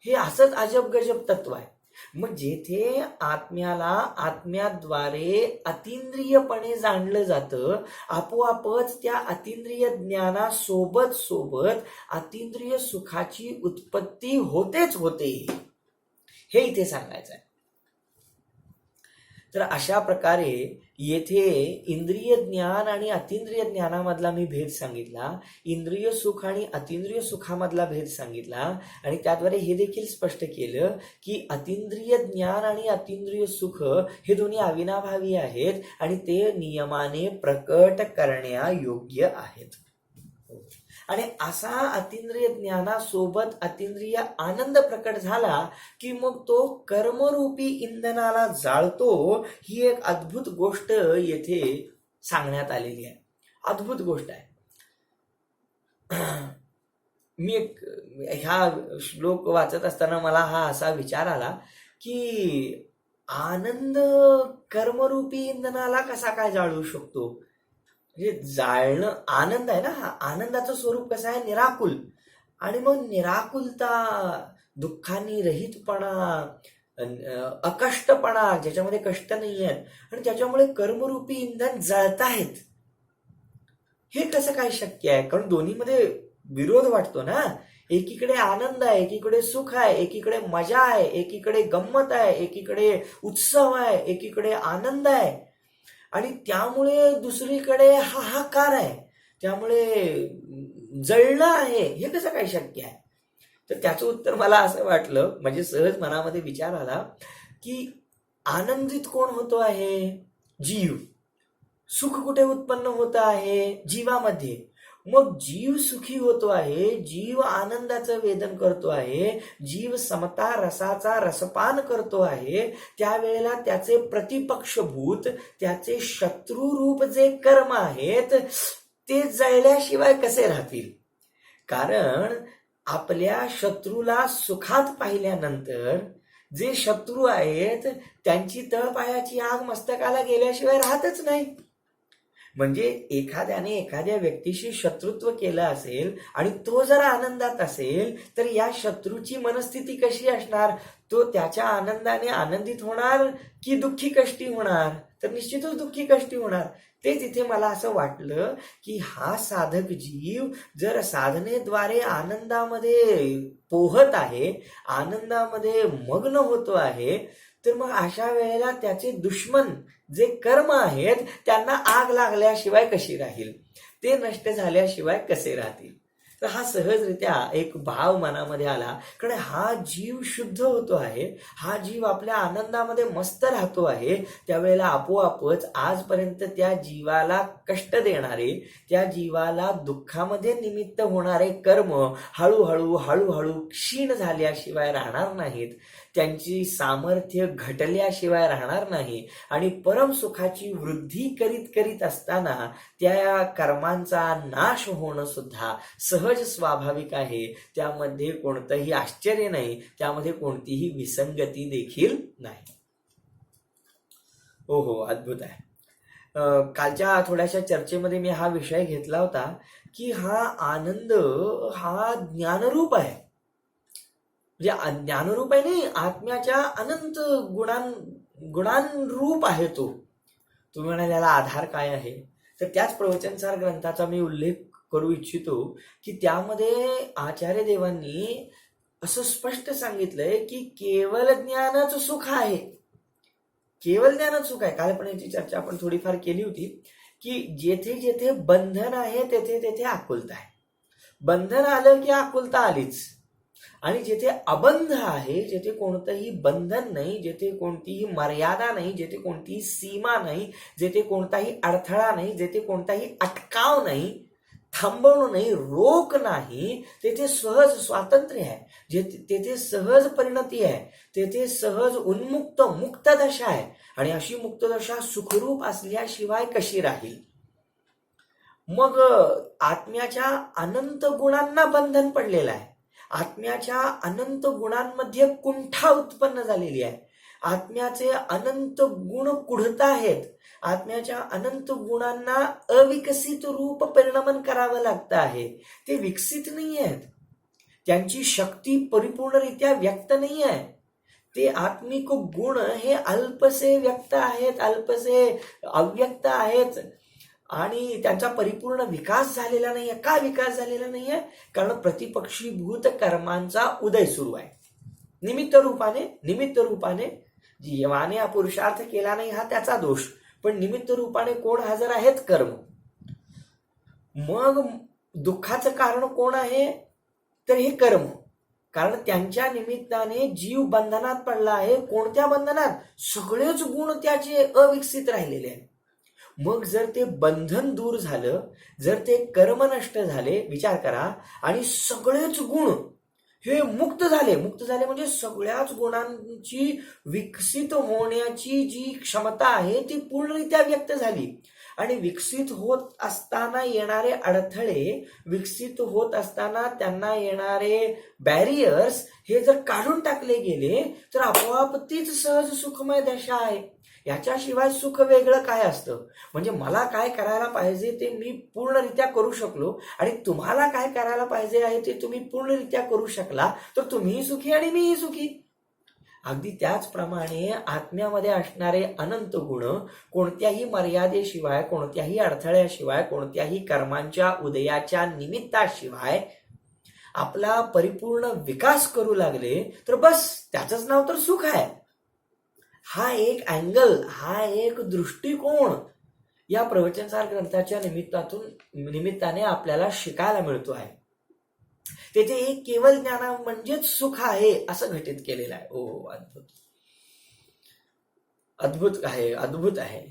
हे असंच अजब गजब तत्व आहे. मग जेथे आत्म्याला आत्म्याद्वारे अतिंद्रियपणे जाणलं जातं, आपोआपच त्या अतिंद्रिय ज्ञानासोबत सोबत अतिंद्रिय सुखाची उत्पत्ती होतेच होते, हे इथे सांगायचं आहे. तर अशा प्रकारे येथे इंद्रिय ज्ञान आणि अतिंद्रिय ज्ञानामधला मी भेद सांगितला, इंद्रिय सुख आणि अतिंद्रिय सुखामधला भेद सांगितला आणि त्याद्वारे हे देखील स्पष्ट केलं की अतिंद्रिय ज्ञान आणि अतिंद्रिय सुख हे दोन्ही अविनाभावी आहेत आणि ते नियमाने प्रकट करण्यायोग्य आहेत. आणि असा अतिंद्रिय ज्ञानासोबत अतिंद्रिय आनंद प्रकट झाला की मग तो कर्मरूपी इंधनाला जाळतो. ही एक अद्भुत गोष्ट येथे सांगण्यात आलेली आहे. अद्भुत गोष्ट आहे. मी ह्या श्लोक वाचत असताना मला हा असा विचार आला की आनंद कर्मरूपी इंधनाला कसा काय जाळू शकतो? म्हणजे जाळणं आनंद आहे ना, हा आनंदाचं स्वरूप कसं आहे? निराकुल. आणि मग निराकुलता, दुःखांनी रहितपणा, अकष्टपणा, ज्याच्यामध्ये कष्ट नाही आहेत आणि त्याच्यामुळे कर्मरूपी इंधन जळतायत, हे कसं काय शक्य आहे? कारण दोन्हीमध्ये विरोध वाटतो ना. एकीकडे आनंद आहे, एकीकडे सुख आहे, एकीकडे मजा आहे, एकीकडे गंमत आहे, एकीकडे उत्सव आहे, एकीकडे आनंद आहे आणि त्यामुळे दुसरीकडे हाहाकार आहे, त्यामुळे जळणं आहे. हे कसं काय शक्य आहे? तर त्याचं उत्तर मला असं वाटलं, म्हणजे सहज मनामध्ये विचार आला की आनंदित कोण होतो आहे? जीव. सुख कुठे उत्पन्न होत आहे? जीवामध्ये. मग जीव सुखी होतो आहे, जीव आनंदाचं वेदन करतो आहे, जीव समता रसाचा रसपान करतो आहे, त्यावेळेला त्याचे प्रतिपक्षभूत, त्याचे शत्रुरूप जे कर्म आहेत ते जळल्याशिवाय कसे राहतील? कारण आपल्या शत्रूला सुखात पाहिल्यानंतर जे शत्रू आहेत त्यांची तळपायाची आग मस्तकाला गेल्याशिवाय राहतच नाही. म्हणजे एखाद्याने एखाद्या व्यक्तीशी शत्रुत्व केलं असेल आणि तो जर आनंदात असेल तर या शत्रूची मनस्थिती कशी असणार? तो त्याच्या आनंदाने आनंदित होणार की दुःखी कष्टी होणार? तर निश्चितच दुःखी कष्टी होणार. ते तिथे मला असं वाटलं की हा साधक जीव जर साधनेद्वारे आनंदामध्ये पोहत आहे, आनंदामध्ये मग्न होतो आहे, तर मग अशा वेळेला त्याचे दुश्मन जे कर्म आहेत त्यांना आग लागल्याशिवाय कशी राहील? ते नष्ट झाल्याशिवाय कसे राहतील? तर हा सहजरित्या एक भाव मनामध्ये आला. कारण हा जीव शुद्ध होतो आहे, हा जीव आपल्या आनंदामध्ये मस्त राहतो आहे, त्यावेळेला आपोआपच आजपर्यंत त्या जीवाला कष्ट देणारे, त्या जीवाला दुःखामध्ये निमित्त होणारे कर्म हळूहळू हळूहळू क्षीण झाल्याशिवाय राहणार नाहीत, त्यांची सामर्थ्य घटल्याशिवाय राहणार नाही आणि परमसुखाची वृद्धी करीत करीत असताना त्या कर्मांचा नाश होणं सुद्धा सहज स्वाभाविक आहे. त्यामध्ये कोणतंही आश्चर्य नाही, त्यामध्ये कोणतीही विसंगती देखील नाही. हो हो, अद्भुत आहे. कालच्या थोड्याशा चर्चेमध्ये मी हा विषय घेतला होता की हा आनंद हा ज्ञानरूप आहे. म्हणजे ज्ञानरूप आहे नाही, आत्म्याच्या अनंत गुणांरूप आहे तो. तुम्ही म्हणाल याला आधार काय आहे? तर त्याच प्रवचनसार ग्रंथाचा मी उल्लेख करू इच्छितो की त्यामध्ये आचार्य देवांनी असं स्पष्ट सांगितलंय की केवळ ज्ञानाचं सुख आहे. केवळ ज्ञानाचं सुख आहे. काल पण याची चर्चा आपण थोडीफार केली होती की जेथे जेथे बंधन आहे तेथे तेथे आकुलता आहे. बंधन आलं की आकुलता आलीच. आणि जेथे अबंध आहे, जेथे कोणतंही बंधन नाही, जेथे कोणतीही मर्यादा नाही, जेथे कोणतीही सीमा नाही, जेथे कोणताही अडथळा नाही, जेथे कोणताही अटकाव नाही, थांबवणं नाही, रोक नाही, तेथे सहज स्वातंत्र्य आहे, तेथे सहज परिणती आहे, तेथे सहज उन्मुक्त मुक्त दशा आहे. आणि अशी मुक्त दशा सुखरूप असल्याशिवाय कशी राहील? मग आत्म्याच्या अनंत गुणांना बंधन पडलेलं आहे. आत्म्याच्या अनंत गुणांमध्ये कुंठा उत्पन्न झालेली आहे. आत्म्याचे अनंत गुण कुढत आहेत. आत्म्याच्या अनंत गुणांना अविकसित रूप परिणमन करावं लागतं आहे. ते विकसित नाही आहेत. त्यांची शक्ती परिपूर्णरित्या व्यक्त नाही आहे. ते आत्मिक गुण हे अल्पसे व्यक्त आहेत, अल्पसे अव्यक्त आहेत आणि त्यांचा परिपूर्ण विकास झालेला नाहीये. का विकास झालेला नाहीये? कारण प्रतिपक्षीभूत कर्मांचा उदय सुरू आहे. निमित्त रूपाने जीवाने हा पुरुषार्थ केला नाही हा त्याचा दोष, पण निमित्त रूपाने कोण हजर आहेत? कर्म. मग दुःखाचं कारण कोण आहे? तर हे कर्म. कारण त्यांच्या निमित्ताने जीव बंधनात पडला आहे. कोणत्या बंधनात? सगळेच गुण त्याचे अविकसित राहिलेले आहेत. मग जर ते बंधन दूर झालं, जर ते कर्म नष्ट झाले, विचार करा, आणि सगळेच गुण हे मुक्त झाले म्हणजे सगळ्याच गुणांची विकसित होण्याची जी क्षमता आहे ती पूर्णरित्या व्यक्त झाली आणि विकसित होत असताना येणारे अडथळे, विकसित होत असताना त्यांना येणारे बॅरियर्स हे जर काढून टाकले गेले तर आपोआप तीच सहज सुखमय दशा आहे. याच्याशिवाय सुख वेगळं काय असतं? म्हणजे मला काय करायला पाहिजे ते मी पूर्णरित्या करू शकलो आणि तुम्हाला काय करायला पाहिजे आहे ते तुम्ही पूर्णरित्या करू शकला तर तुम्हीही सुखी आणि मीही सुखी. अगदी त्याचप्रमाणे आत्म्यामध्ये असणारे अनंत गुण कोणत्याही मर्यादेशिवाय, कोणत्याही अडथळ्याशिवाय, कोणत्याही कर्मांच्या उदयाच्या निमित्ताशिवाय आपला परिपूर्ण विकास करू लागले तर बस त्याचंच नाव तर सुख आहे. हा एक अँगल, हा एक दृष्टिकोन या प्रवचनसार ग्रंथाच्या निमित्ताने आपल्याला शिकायला मिळतो आहे. तेथे एक केवळ ज्ञान म्हणजेच सुख आहे असं घटित केलेलं आहे. ओ अद्भुत, अद्भुत आहे, अद्भुत आहे.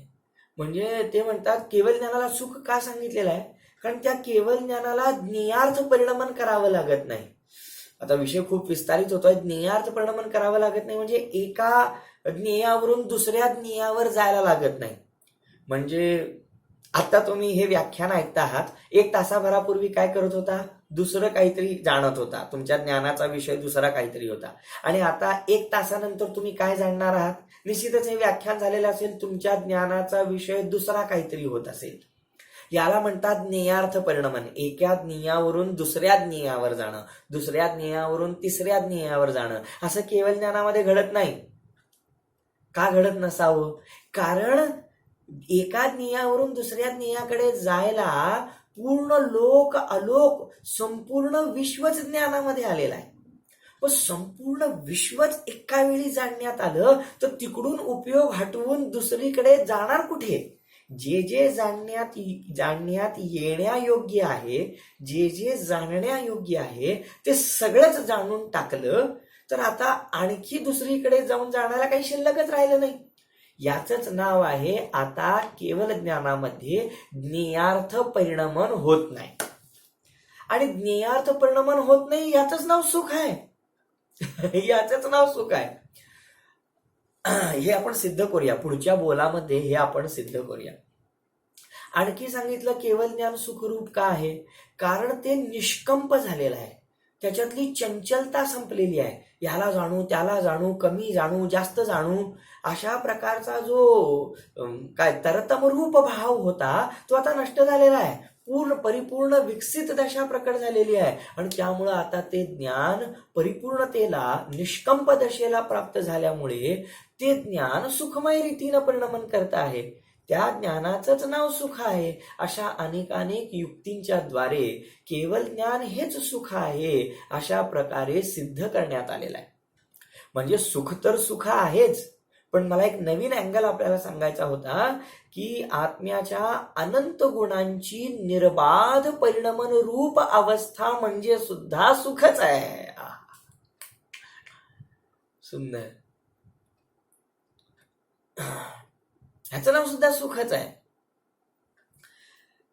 म्हणजे ते म्हणतात केवळ ज्ञानाला सुख का सांगितलेलं आहे? कारण त्या केवळ ज्ञानाला ज्ञेयार्थ परिणमन करावं लागत नाही. आता विषय खूप विस्तारित होतोय. ज्ञेयार्थ परिणमन करावं लागत नाही म्हणजे एका ज्ञेयावरून दुसऱ्या ज्ञेयावर जायला लागत नाही. म्हणजे आता तुम्ही हे व्याख्यान ऐकता आहात, 1 तासाभरापूर्वी काय करत होता? दुसरं काहीतरी जाणत होता, तुमच्या ज्ञानाचा विषय दुसरा काहीतरी होता. आणि आता 1 तासानंतर तुम्ही काय जाणणार आहात? निश्चितच हे व्याख्यान झालेलं असेल, तुमच्या ज्ञानाचा विषय दुसरा काहीतरी होत असेल. याला म्हणतात ज्ञेयार्थ परिणमन. एका ज्ञेयावरून दुसऱ्या ज्ञेयावर जाणं, दुसऱ्या ज्ञेयावरून तिसऱ्या ज्ञेयावर जाणं, असं केवळ ज्ञानामध्ये घडत नाही. का घडत नसावं? कारण एका ज्ञेयावरून दुसऱ्या ज्ञेयाकडे जायला पूर्ण लोक अलोक संपूर्ण विश्वच ज्ञानामध्ये आलेला आहे. पण संपूर्ण विश्वच एका वेळी जाणण्यात आलं तर तिकडून उपयोग हटवून दुसरीकडे जाणार कुठे? जे जे जाणण्यात येण्यायोग्य आहे, जे जे जाणण्यायोग्य आहे ते सगळंच जाणून टाकलं तर आता आणखी दुसरीकडे जाऊन जाण्याला काही शिल्लकच राहिलं नाही. याचंच नाव आहे आता केवळ ज्ञानामध्ये ज्ञेयार्थ परिणमन होत नाही. आणि ज्ञेयार्थ परिणमन होत नाही याचंच नाव सुख आहे. याचंच नाव सुख आहे. हे आपण सिद्ध करूया पुढच्या बोलामध्ये, हे आपण सिद्ध करूया. आणखी सांगितलं केवळ ज्ञान सुखरूप का आहे? कारण ते निष्कंप झालेलं आहे. त्याच्यातली चंचलता संपलेली आहे. याला जाणू, त्याला जाणू, कमी जाणू, जास्त जाणू, अशा प्रकारचा जो काय तरतम रूप भाव होता तो आता नष्ट झालेला आहे. परिपूर्ण विकसित दशा प्रकट झालेली आहे. आणि त्यामुळं आता ते ज्ञान परिपूर्णतेला, निष्कंप दशेला प्राप्त झाल्यामुळे ते ज्ञान सुखमय रीतीनं परिणमन करत आहे. त्या ज्ञानाचंच नाव सुख आहे. अशा अनेकानेक युक्तींच्या द्वारे केवळ ज्ञान हेच सुख आहे अशा प्रकारे सिद्ध करण्यात आलेलं आहे. म्हणजे सुख तर सुख आहेच, पण मला एक नवीन अँगल आपल्याला सांगायचा होता की आत्म्याच्या अनंत गुणांची निर्बाध परिणमन रूप अवस्था म्हणजे सुद्धा सुखच आहे. सुंदर. ह्याचं नाव सुद्धा सुखच आहे.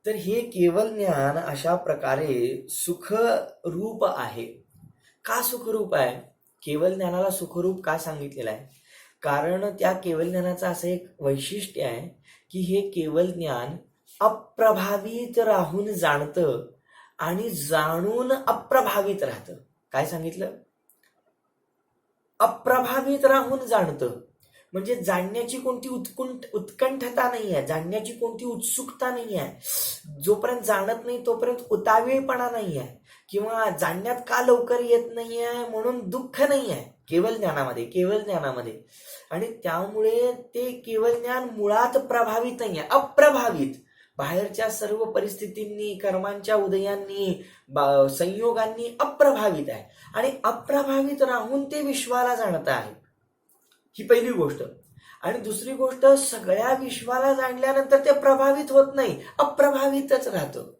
तर हे केवळ ज्ञान अशा प्रकारे सुखरूप आहे. का सुखरूप आहे? केवळ ज्ञानाला सुखरूप का सांगितलेलं आहे? कारण त्या केवळ ज्ञानाचं असं एक वैशिष्ट्य आहे की हे केवळ ज्ञान अप्रभावित राहून जाणतं आणि जाणून अप्रभावित राहतं. काय सांगितलं? अप्रभावित राहून जाणतं. म्हणजे जाणण्याची कोणती उत्कंठता नाही आहे, जाणण्याची कोणती उत्सुकता नाही आहे. जोपर्यंत जाणत नाही तोपर्यंत उतावीळपणा नाही आहे, किंवा जाणण्यात का लवकर येत नाही आहे म्हणून दुःख नाही आहे केवळ ज्ञानामध्ये. आणि त्यामुळे ते केवळ ज्ञान मुळात प्रभावित नाही आहे, अप्रभावित. बाहेरच्या सर्व परिस्थितींनी, कर्मांच्या उदयांनी, संयोगांनी अप्रभावित आहे. आणि अप्रभावित राहून ते विश्वाला जाणत आहे. ही पहिली गोष्ट. आणि दुसरी गोष्ट, सगळ्या विश्वाला जाणल्यानंतर ते प्रभावित होत नाही, अप्रभावितच राहतं.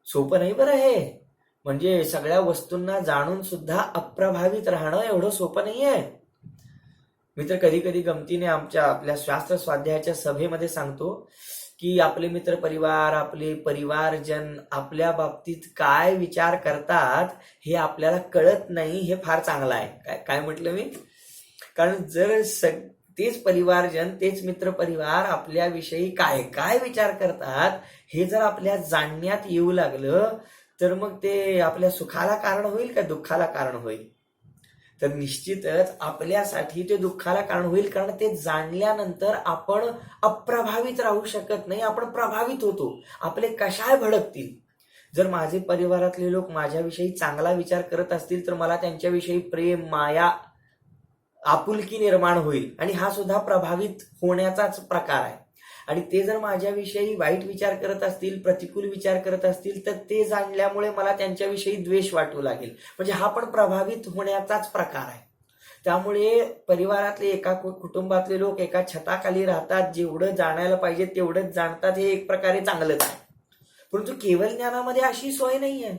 सोपं नाही बरं हे. म्हणजे सगळ्या वस्तूंना जाणून सुद्धा अप्रभावित राहणं एवढं सोपं नाहीये. मी तर कधी कधी गमतीने आपल्या शास्त्र स्वाध्यायाच्या सभेमध्ये सांगतो की आपले मित्र परिवार, आपले परिवारजन आपल्या बाबतीत काय विचार करतात हे आपल्याला कळत नाही, हे फार चांगलं आहे. काय म्हटलं मी? कारण जर तेच परिवारजन, तेच मित्र परिवार आपल्याविषयी काय काय विचार करतात हे जर आपल्या जाणण्यात येऊ लागलं तर मग ते आपल्या सुखाला कारण होईल का दुःखाला कारण होईल? तर निश्चितच आपल्यासाठी ते दुःखाला कारण होईल, कारण ते जाणल्यानंतर आपण अप्रभावित राहू शकत नाही, आपण प्रभावित होतो, आपले कशाय भडकतील. जर माझे परिवारातले लोक माझ्याविषयी चांगला विचार करत असतील तर मला त्यांच्याविषयी प्रेम, माया, आपुलकी निर्माण होईल, आणि हा सुद्धा प्रभावित होण्याचाच प्रकार आहे. आणि ते जर माझ्याविषयी वाईट विचार करत असतील, प्रतिकूल विचार करत असतील, तर ते जाणल्यामुळे मला त्यांच्याविषयी द्वेष वाटू लागेल, म्हणजे हा पण प्रभावित होण्याचाच प्रकार आहे. त्यामुळे परिवारातले, एका कुटुंबातले लोक एका छताखाली राहतात, जेवढं जाणायला पाहिजे तेवढंच जाणतात, हे एक प्रकारे चांगलंच आहे. परंतु केवळ ज्ञानामध्ये अशी सोय नाहीये.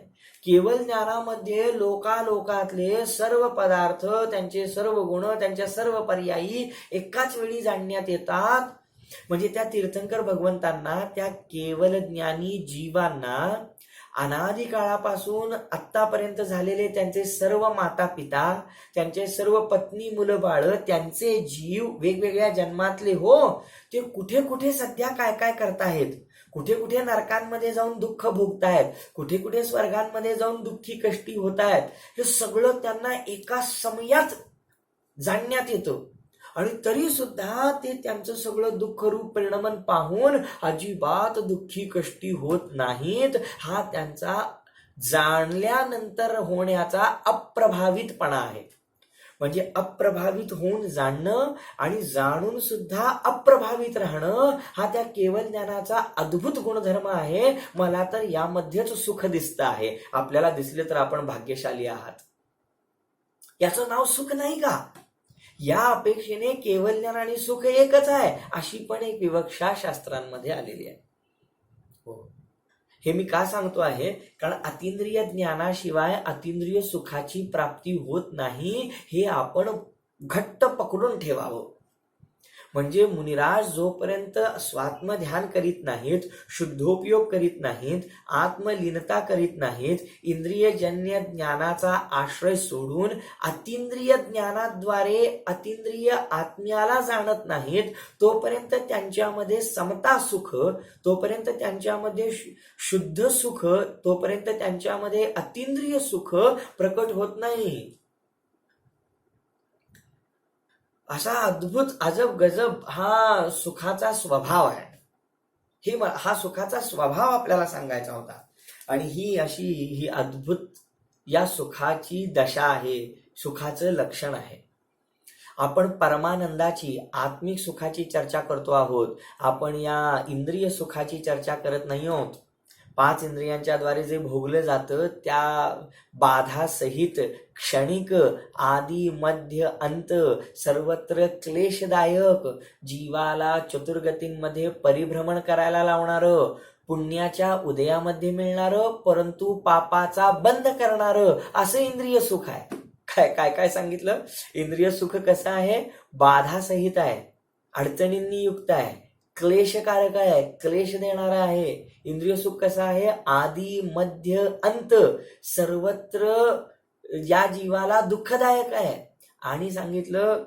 केवळ ज्ञानामध्ये लोकातले सर्व पदार्थ, त्यांचे सर्व गुण, त्यांच्या सर्व पर्यायी एकाच वेळी जाणण्यात येतात. म्हणजे त्या तीर्थंकर भगवंतांना, त्या केवल ज्ञानी जीवांना अनादी काळापासून आत्तापर्यंत झालेले त्यांचे सर्व माता पिता, त्यांचे सर्व पत्नी, मुलं बाळ, त्यांचे जीव वेगवेगळ्या जन्मातले, हो, ते कुठे कुठे सध्या काय काय करतायत, कुठे कुठे नरकांमध्ये जाऊन दुःख भोगतायत, कुठे कुठे स्वर्गांमध्ये जाऊन दुःखी कष्टी होत आहेत, हे सगळं त्यांना एका समयात जाणण्यात येतं. आणि तरी सुद्धा ते त्यांचं सगळं दुःखरूप परिणाम पाहून अजिबात दुःखी कष्टी होत नाहीत. हा त्यांचा जाणल्यानंतर होण्याचा अप्रभावितपणा आहे. म्हणजे अप्रभावित होऊन जाणणं आणि जाणून सुद्धा अप्रभावित राहणं, हा त्या केवळ ज्ञानाचा अद्भुत गुणधर्म आहे. मला तर यामध्येच सुख दिसतं आहे. आपल्याला दिसले तर आपण भाग्यशाली आहात. याचं नाव सुख नाही का? या अपेक्षेने केवळ ज्ञान आणि सुख एकच आहे, अशी पण एक विवक्षा शास्त्रांमध्ये आलेली आहे. हो, हे मी का सांगतो आहे, कारण अतींद्रिय ज्ञानाशिवाय अतींद्रिय सुखाची प्राप्ती होत नाही, हे आपण घट्ट पकडून ठेवावं. म्हणजे मुनिराज जोपर्यंत स्वात्मध्यान करीत नाहीत, शुद्धोपयोग करीत नाहीत, आत्मलीनता करीत नाहीत, इंद्रियजन्य ज्ञानाचा आश्रय सोडून अतींद्रिय ज्ञानाद्वारे अतींद्रिय आत्म्याला जाणत नाहीत, तोपर्यंत त्यांच्यामध्ये समता सुख, तोपर्यंत त्यांच्यामध्ये शुद्ध सुख, तोपर्यंत त्यांच्यामध्ये अतींद्रिय सुख प्रकट होत नाही. असा अद्भुत अजब गजब हा सुखाचा स्वभाव आहे. हा सुखाचा स्वभाव आपल्याला सांगायचा होता. आणि ही अद्भुत या सुखाची दशा आहे, सुखाचं लक्षण आहे. आपण परमानंदाची, आत्मिक सुखाची चर्चा करतो आहोत. आपण या इंद्रिय सुखाची चर्चा करत नाही आहोत. 5 इंद्रियांच्या द्वारे जे भोगलं जातं त्या बाधासहित क्षणिक, आदी, मध्य, अंत, सर्वत्र क्लेशदायक, जीवाला चतुर्गतींमध्ये परिभ्रमण करायला लावणारं, पुण्याच्या उदयामध्ये मिळणारं परंतु पापाचा बंद करणारं असं इंद्रिय सुख आहे. काय काय सांगितलं? इंद्रिय सुख कसं आहे? बाधासहित आहे, अडचणींनी युक्त आहे, क्लेशकारक आहे, क्लेश देणारा आहे. इंद्रिय सुख कसं आहे? आदी, मध्य, अंत, सर्वत्र या जीवाला दुःखदायक आहे. आणि सांगितलं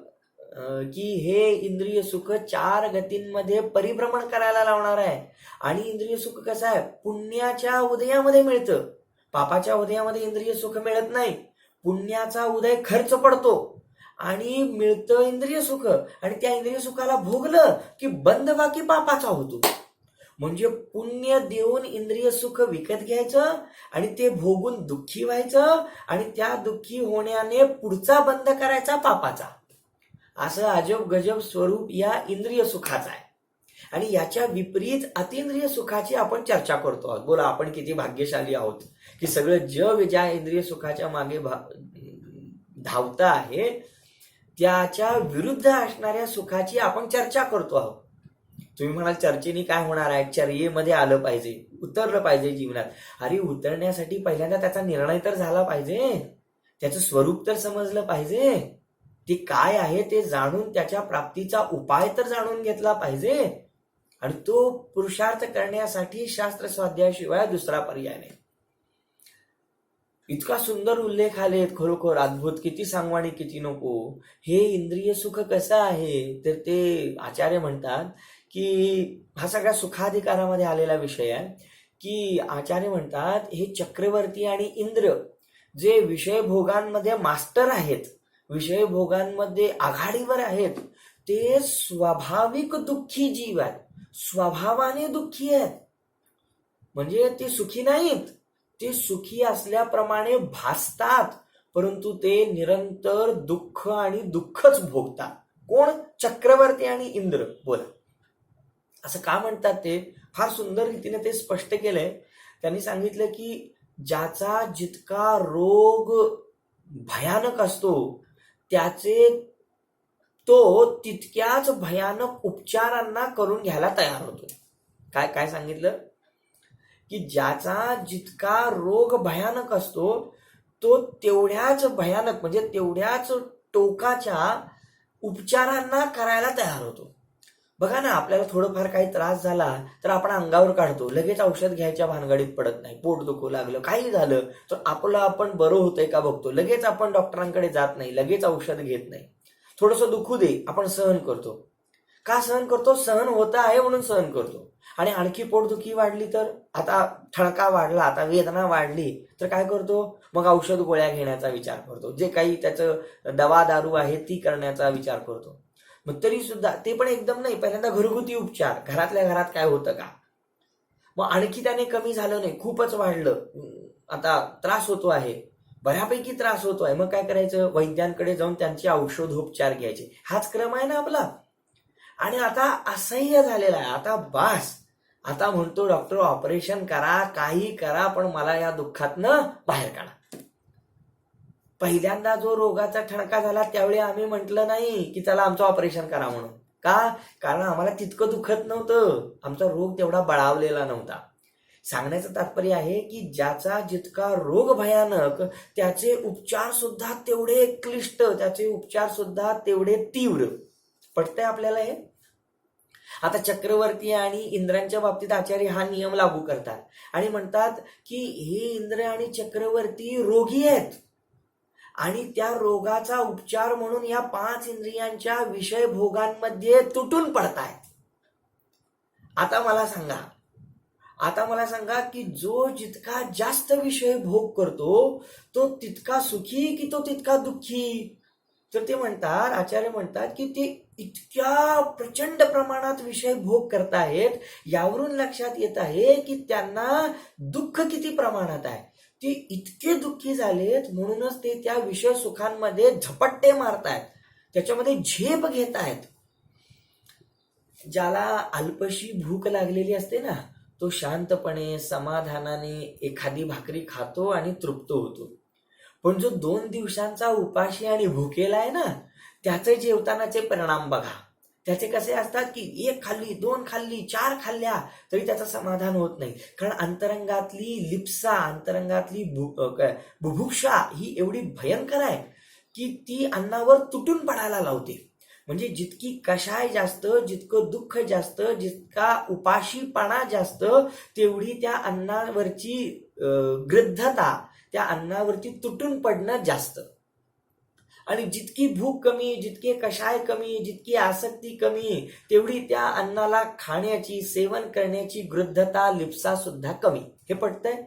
की हे इंद्रिय सुख 4 गतींमध्ये परिभ्रमण करायला लावणार आहे. आणि इंद्रिय सुख कसं आहे? पुण्याच्या उदयामध्ये मिळतं, पापाच्या उदयामध्ये इंद्रिय सुख मिळत नाही. पुण्याचा उदय खर्च पडतो आणि मिळतं इंद्रिय सुख, आणि त्या इंद्रिय सुखाला भोगलं की बंद बाकी पापाचा होतो. म्हणजे पुण्य देऊन इंद्रिय सुख विकत घ्यायचं आणि ते भोगून दुःखी व्हायचं, आणि त्या दुःखी होण्याने पुढचा बंद करायचा पापाचा. असं अजब गजब स्वरूप या इंद्रिय सुखाचं आहे. आणि याच्या विपरीत अतींद्रिय सुखाची आपण चर्चा करतो आहोत. बोला, आपण किती भाग्यशाली आहोत की सगळं जग ज्या इंद्रिय सुखाच्या मागे धावतं आहे त्याच्या विरुद्ध असणाऱ्या सुखाची आपण चर्चा करतो आहोत. तुम्ही म्हणाल चर्चेने काय होणार आहे? चर्येमध्ये आलं पाहिजे, उतरलं पाहिजे जीवनात. अरे उतरण्यासाठी पहिल्यांदा त्याचा निर्णय तर झाला पाहिजे, त्याचं स्वरूप तर समजलं पाहिजे, ते काय आहे ते जाणून त्याच्या प्राप्तीचा उपाय तर जाणून घेतला पाहिजे. आणि तो पुरुषार्थ करण्यासाठी शास्त्र स्वाध्यायाशिवाय दुसरा पर्याय नाही. इतका सुंदर उल्लेख आलेत, खरोखर अद्भुत, किती सांगू आणि किती नको. हे इंद्रिय सुख कसं आहे, तर ते आचार्य म्हणतात की हा सगळ्या सुखाधिकारामध्ये आलेला विषय आहे, की आचार्य म्हणतात हे चक्रवर्ती आणि इंद्र जे विषय भोगांमध्ये मास्टर आहेत, विषय भोगांमध्ये आघाडीवर आहेत, ते स्वाभाविक दुःखी जीव आहेत, स्वभावाने दुःखी आहेत. म्हणजे ते सुखी नाहीत, ते सुखी असल्याप्रमाणे भासतात, परंतु ते निरंतर दुःख आणि दुःखच भोगतात. कोण? चक्रवर्ती आणि इंद्र. बोला, असं का म्हणतात ते फार सुंदर रीतीने ते स्पष्ट केलंय. त्यांनी सांगितलं की ज्याचा जितका रोग भयानक असतो त्याचे तो तितक्याच भयानक उपचारांना करून घ्यायला तयार होतो. काय काय सांगितलं? की ज्याचा जितका रोग भयानक असतो तो तेवढ्याच भयानक म्हणजे तेवढ्याच टोकाच्या उपचारांना करायला तयार होतो. बघा ना, आपल्याला थोडंफार काही त्रास झाला तर आपण अंगावर काढतो, लगेच औषध घ्यायच्या भानगडीत पडत नाही. पोट दुखू लागलं, काही झालं तर आपलं आपण बरं होतंय का बघतो, लगेच आपण डॉक्टरांकडे जात नाही, लगेच औषध घेत नाही. थोडंसं दुखू दे, आपण सहन करतो. का सहन करतो? सहन होत आहे म्हणून सहन करतो. आणि आणखी पोटदुखी वाढली तर, आता ठणका वाढला, आता वेदना वाढली तर काय करतो? मग औषध गोळ्या घेण्याचा विचार करतो, जे काही त्याचं दवा दारू आहे ती करण्याचा विचार करतो. मग तरी सुद्धा ते पण एकदम नाही, पहिल्यांदा घरगुती उपचार, घरातल्या घरात काय होतं का. मग आणखी त्याने कमी झालं नाही, खूपच वाढलं, आता त्रास होतो आहे, बऱ्यापैकी त्रास होतो आहे, मग काय करायचं? वैद्यांकडे जाऊन त्यांचे औषधोपचार घ्यायचे. हाच क्रम आहे ना आपला. आणि आता असह्य झालेला आहे, आता बास, आता म्हणतो डॉक्टर ऑपरेशन करा, काही करा, पण मला या दुःखातनं बाहेर काढा. पहिल्यांदा जो रोगाचा ठणका झाला त्यावेळी आम्ही म्हटलं नाही की चला आमचं ऑपरेशन करा म्हणून. का? कारण आम्हाला तितकं दुखत नव्हतं, आमचा रोग तेवढा बळावलेला नव्हता. सांगण्याचं तात्पर्य आहे की ज्याचा जितका रोग भयानक त्याचे उपचार सुद्धा तेवढे क्लिष्ट, त्याचे उपचार सुद्धा तेवढे तीव्र. पटतंय आपल्याला हे? आता चक्रवर्ती आणि इंद्रांच्या बाबतीत आचार्य हा नियम लागू करतात आणि म्हणतात की हे इंद्र आणि चक्रवर्ती रोगी आहेत आणि त्या रोगाचा उपचार म्हणून या 5 इंद्रियांच्या विषय भोगांमध्ये तुटून पडतायत. आता मला सांगा की जो जितका जास्त विषय भोग करतो तो तितका सुखी की तो तितका दुःखी? तर ते म्हणतात, आचार्य म्हणतात की ते इतक्या प्रचंड प्रमाणात विषय भोग करतायत, यावरून लक्षात येत आहे की त्यांना दुःख किती प्रमाणात आहे. ते इतके दुःखी झालेत म्हणूनच ते त्या विषय सुखांमध्ये झपट्टे मारतायत, त्याच्यामध्ये झेप घेत आहेत. ज्याला अल्पशी भूक लागलेली असते ना, तो शांतपणे समाधानाने एखादी भाकरी खातो आणि तृप्त होतो. पण जो 2 दिवसांचा उपाशी आणि भुकेला आहे ना, त्याचे जेवतानाचे परिणाम बघा. त्याचे कसे असतात की 1 खाल्ली, 2 खाल्ली, 4 खाल्ल्या तरी त्याचं समाधान होत नाही. कारण अंतरंगातली लिप्सा, अंतरंगातली बुभुक्षा ही एवढी भयंकर आहे की ती अन्नावर तुटून पडायला लावते. म्हणजे जितकी कषाय जास्त, जितकं दुःख जास्त, जितका उपाशीपणा जास्त, तेवढी त्या अन्नावरची गृद्धता, त्या अन्नावरती तुटून पडणं जास्त. आणि जितकी भूक कमी, जितके कषाय कमी, जितकी आसक्ती कमी, तेवढी त्या अन्नाला खाण्याची, सेवन करण्याची गृद्धता, लिप्सा सुद्धा कमी. हे पटतंय?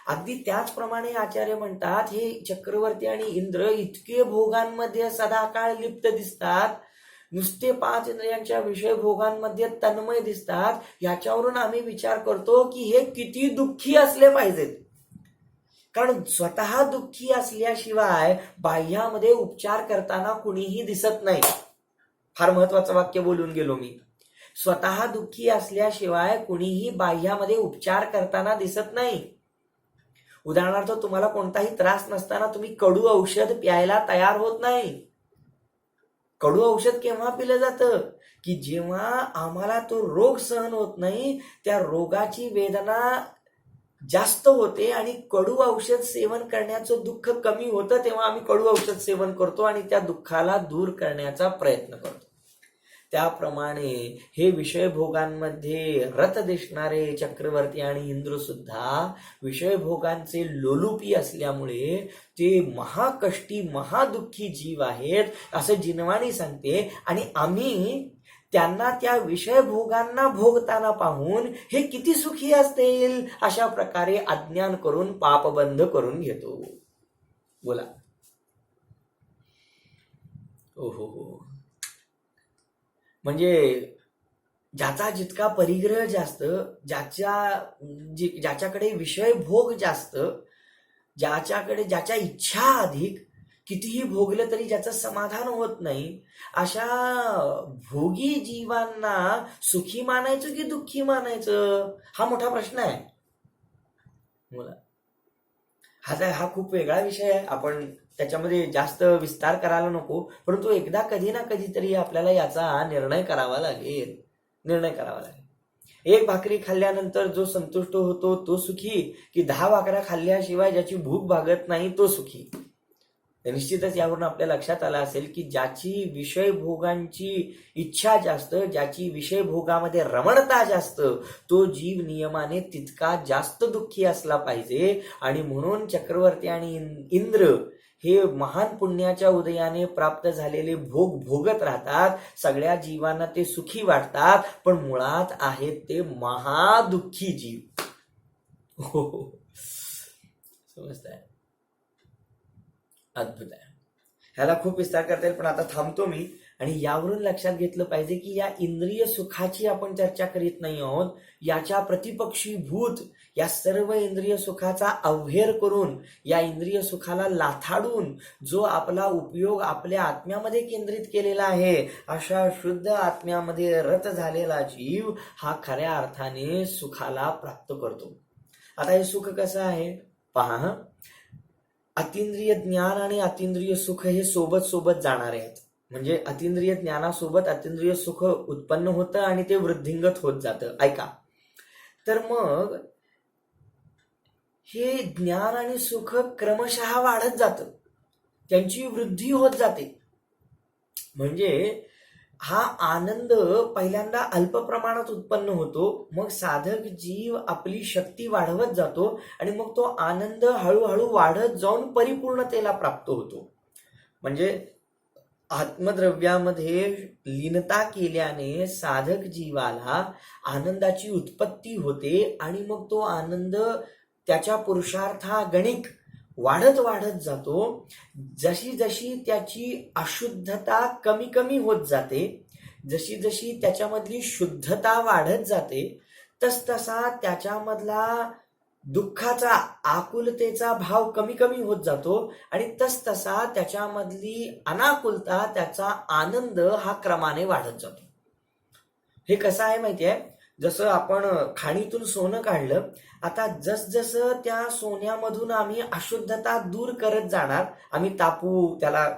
अगदी त्याचप्रमाणे आचार्य म्हणतात हे चक्रवर्ती आणि इंद्र इतके भोगांमध्ये सदाकाळ लिप्त दिसतात, नुसते 5 इंद्रियांच्या विषय भोगांमध्ये तन्मय दिसतात. याच्यावरून आम्ही विचार करतो की हे किती दुःखी असले पाहिजेत. कारण स्वतः दुःखी असल्याशिवाय बाह्यामध्ये उपचार करताना कुणीही दिसत नाही. फार महत्वाचं वाक्य बोलून गेलो मी. स्वतः दुःखी असल्याशिवाय कुणीही बाह्यामध्ये उपचार करताना दिसत नाही. उदाहरणार्थ, तुम्हाला कोणताही त्रास नसताना तुम्ही कडू औषध प्यायला तयार होत नाही. कडू औषध केव्हा पिलं जातं? की जेव्हा आम्हाला तो रोग सहन होत नाही, त्या रोगाची वेदना जास्त होते आणि कडू औषध सेवन करण्याचं दुःख कमी होतं, तेव्हा आम्ही कडू औषध सेवन करतो आणि त्या दुःखाला दूर करण्याचा प्रयत्न करतो. त्याप्रमाणे हे विषयभोगांमध्ये रत दिसणारे चक्रवर्ती आणि इंद्र सुद्धा विषयभोगांचे लोलुपी असल्यामुळे ते महाकष्टी महादुःखी जीव आहेत असं जिनवाणी सांगते. आणि आम्ही त्यांना त्या विषयभोगांना भोगताना पाहून हे किती सुखी असतील अशा प्रकारे अज्ञान करून पापबंध करून घेतो. बोला. ओहो हो. म्हणजे ज्याचा जितका परिग्रह जास्त, ज्याच्याकडे विषय भोग जास्त, ज्याच्या इच्छा अधिक, कितीही भोगलं तरी ज्याचं समाधान होत नाही, अशा भोगी जीवांना सुखी मानायचं की दुःखी मानायचं हा मोठा प्रश्न आहे. बोला. हा खूप वेगळा विषय आहे. आपण त्याच्यामध्ये जास्त विस्तार करायला नको, परंतु एकदा कधी ना कधीतरी आपल्याला याचा निर्णय करावा लागेल. एक भाकरी खाल्ल्यानंतर जो संतुष्ट होतो तो सुखी, की 10 भाकऱ्या खाल्ल्याशिवाय ज्याची भूक भागत नाही तो सुखी. निश्चितच यावरून आपल्या लक्षात आलं असेल की ज्याची विषय भोगांची इच्छा जास्त, ज्याची विषय भोगामध्ये रमणता जास्त, तो जीव नियमाने तितका जास्त दुःखी असला पाहिजे. आणि म्हणून चक्रवर्ती आणि इंद्र हे महान पुण्याच्या उदयाने प्राप्त झालेले भोग भोगत राहतात. सगळ्या जीवांना ते सुखी वाटतात, पण मुळात आहेत ते महादुःखी जीव. हो, समजताय? अद्भुत आहे. ह्याला खूप विस्तार करता येईल, पण आता थांबतो मी. आणि यावरून लक्षात घेतलं पाहिजे की या इंद्रिय सुखाची आपण चर्चा करीत नाही आहोत. याच्या प्रतिपक्षीभूत या सर्व इंद्रिय सुखाचा अवहेर करून, या इंद्रिय सुखाला लाथाडून जो आपला उपयोग आपल्या आत्म्यामध्ये केंद्रित केलेला आहे, अशा शुद्ध आत्म्यामध्ये रत झालेला जीव हा खऱ्या अर्थाने सुखाला प्राप्त करतो. आता हे सुख कसं आहे पहा. अतिंद्रिय ज्ञान आणि अतिंद्रिय सुख हे सोबत सोबत जाणारे आहेत. म्हणजे अतिंद्रिय ज्ञानासोबत अतिंद्रिय सुख उत्पन्न होतं आणि ते वृद्धिंगत होत जातं. ऐका, तर मग हे ज्ञान आणि सुख क्रमशः वाढत जातं, त्यांची वृद्धी होत जाते. म्हणजे हा आनंद पहिल्यांदा अल्प प्रमाणात उत्पन्न होतो, मग साधक जीव आपली शक्ती वाढवत जातो आणि मग तो आनंद हळूहळू वाढत जाऊन परिपूर्णतेला प्राप्त होतो. म्हणजे आत्मद्रव्यामध्ये लीनता केल्याने साधक जीवाला आनंदाची उत्पत्ती होते आणि मग तो आनंद त्याच्या पुरुषार्थागणिक वाढत वाढत जातो. जशी जशी त्याची अशुद्धता कमी कमी होत जाते, जशी जशी त्याच्यामधली शुद्धता वाढत जाते, तसतसा त्याच्यामधला दुःखाचा आकुलतेचा भाव कमी कमी होत जातो आणि तसतसा त्याच्यामधली अनाकुलता, त्याचा आनंद हा क्रमाने वाढत जातो. हे कसं आहे माहितीये, जसं आपण खाणीतून सोनं काढलं, आता जसजसं त्या सोन्यामधून आम्ही अशुद्धता दूर करत जाणार, आम्ही तापू, त्याला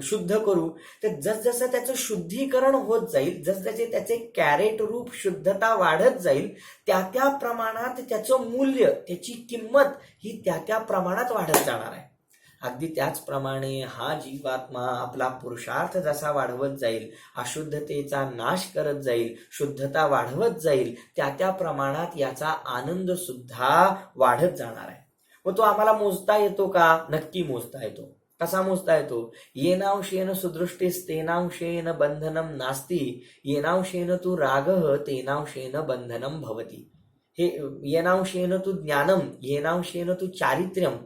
शुद्ध करू, तर जसजसं त्याचं शुद्धीकरण होत जाईल, जसजसे त्याचे कॅरेट रूप शुद्धता वाढत जाईल, त्या प्रमाणात त्याचं मूल्य, त्याची किंमत ही त्या प्रमाणात वाढत जाणार आहे. अगदी त्याचप्रमाणे हा जीवात्मा आपला पुरुषार्थ जसा वाढवत जाईल, अशुद्धतेचा नाश करत जाईल, शुद्धता वाढवत जाईल, त्या प्रमाणात याचा आनंद सुद्धा वाढत जाणार आहे. व तो आम्हाला मोजता येतो का? नक्की मोजता येतो. कसा मोजता येतो? येनांशेन सुदृष्टीस तेनांशेन बंधनम नास्ती, येनांशेन तू रागः तेनांशेन बंधनम भवती. हे येनांशेन तू ज्ञानम, येनांशेन तू चारित्र्यम,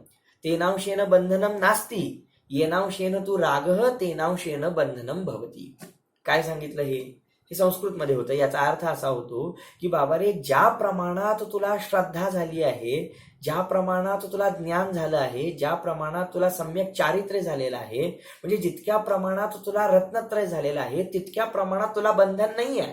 तेनांशेन बंधनम नास्ती, येनांशेन तू रागः तेनांशेन बंधनम भवती. काय सांगितलं? हे संस्कृतमध्ये होतं. याचा अर्थ असा होतो की बाबा रे, ज्या प्रमाणात तुला श्रद्धा झाली आहे, ज्या प्रमाणात तुला ज्ञान झालं आहे, ज्या प्रमाणात तुला सम्यक चारित्र्य झालेलं आहे, म्हणजे जितक्या प्रमाणात तुला रत्नत्रय झालेलं आहे, तितक्या प्रमाणात तुला बंधन नाही आहे,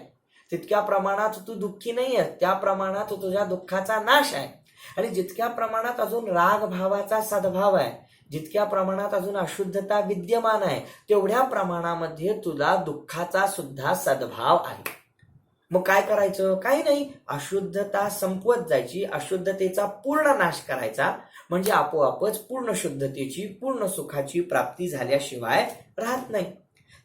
तितक्या प्रमाणात तू दुःखी नाही आहे, त्या प्रमाणात तुझ्या दुःखाचा नाश आहे. आणि जितक्या प्रमाणात अजून राग भावाचा सद्भाव आहे, जितक्या प्रमाणात अजून अशुद्धता विद्यमान आहे, तेवढ्या प्रमाणामध्ये तुला दुःखाचा सुद्धा सद्भाव आहे. मग काय करायचं? काही नाही, अशुद्धता संपवत जायची, अशुद्धतेचा पूर्ण नाश करायचा, म्हणजे आपोआपच पूर्ण शुद्धतेची, पूर्ण सुखाची प्राप्ती झाल्याशिवाय राहत नाही.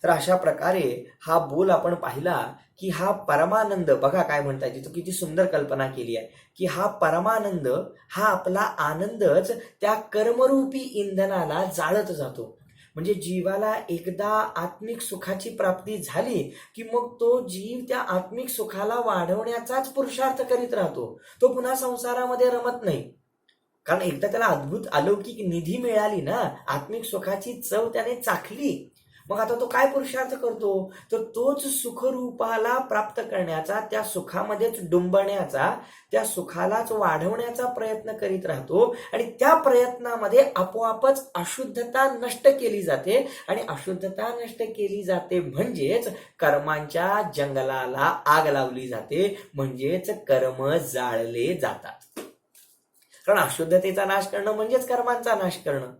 तर अशा प्रकारे हा बोल आपण पाहिला की हा परमानंद, बघा काय म्हणताय तिथं, किती सुंदर कल्पना केली आहे की हा परमानंद, हा आपला आनंदच त्या कर्मरूपी इंधनाला जाळत जातो. म्हणजे जीवाला एकदा आत्मिक सुखाची प्राप्ती झाली की मग तो जीव त्या आत्मिक सुखाला वाढवण्याचाच पुरुषार्थ करीत राहतो. तो पुन्हा संसारामध्ये रमत नाही. कारण एकदा त्याला अद्भुत अलौकिक निधी मिळाली ना, आत्मिक सुखाची चव त्याने चाखली, मग आता तो काय पुरुषार्थ करतो, तर तोच सुखरूपाला प्राप्त करण्याचा, त्या सुखामध्येच डुंबण्याचा, त्या सुखालाच वाढवण्याचा प्रयत्न करीत राहतो. आणि त्या प्रयत्नामध्ये आपोआपच अशुद्धता नष्ट केली जाते. आणि अशुद्धता नष्ट केली जाते म्हणजेच कर्मांच्या जंगलाला आग लावली जाते, म्हणजेच कर्म जाळले जातात. कारण अशुद्धतेचा नाश करणं म्हणजेच कर्मांचा नाश करणं.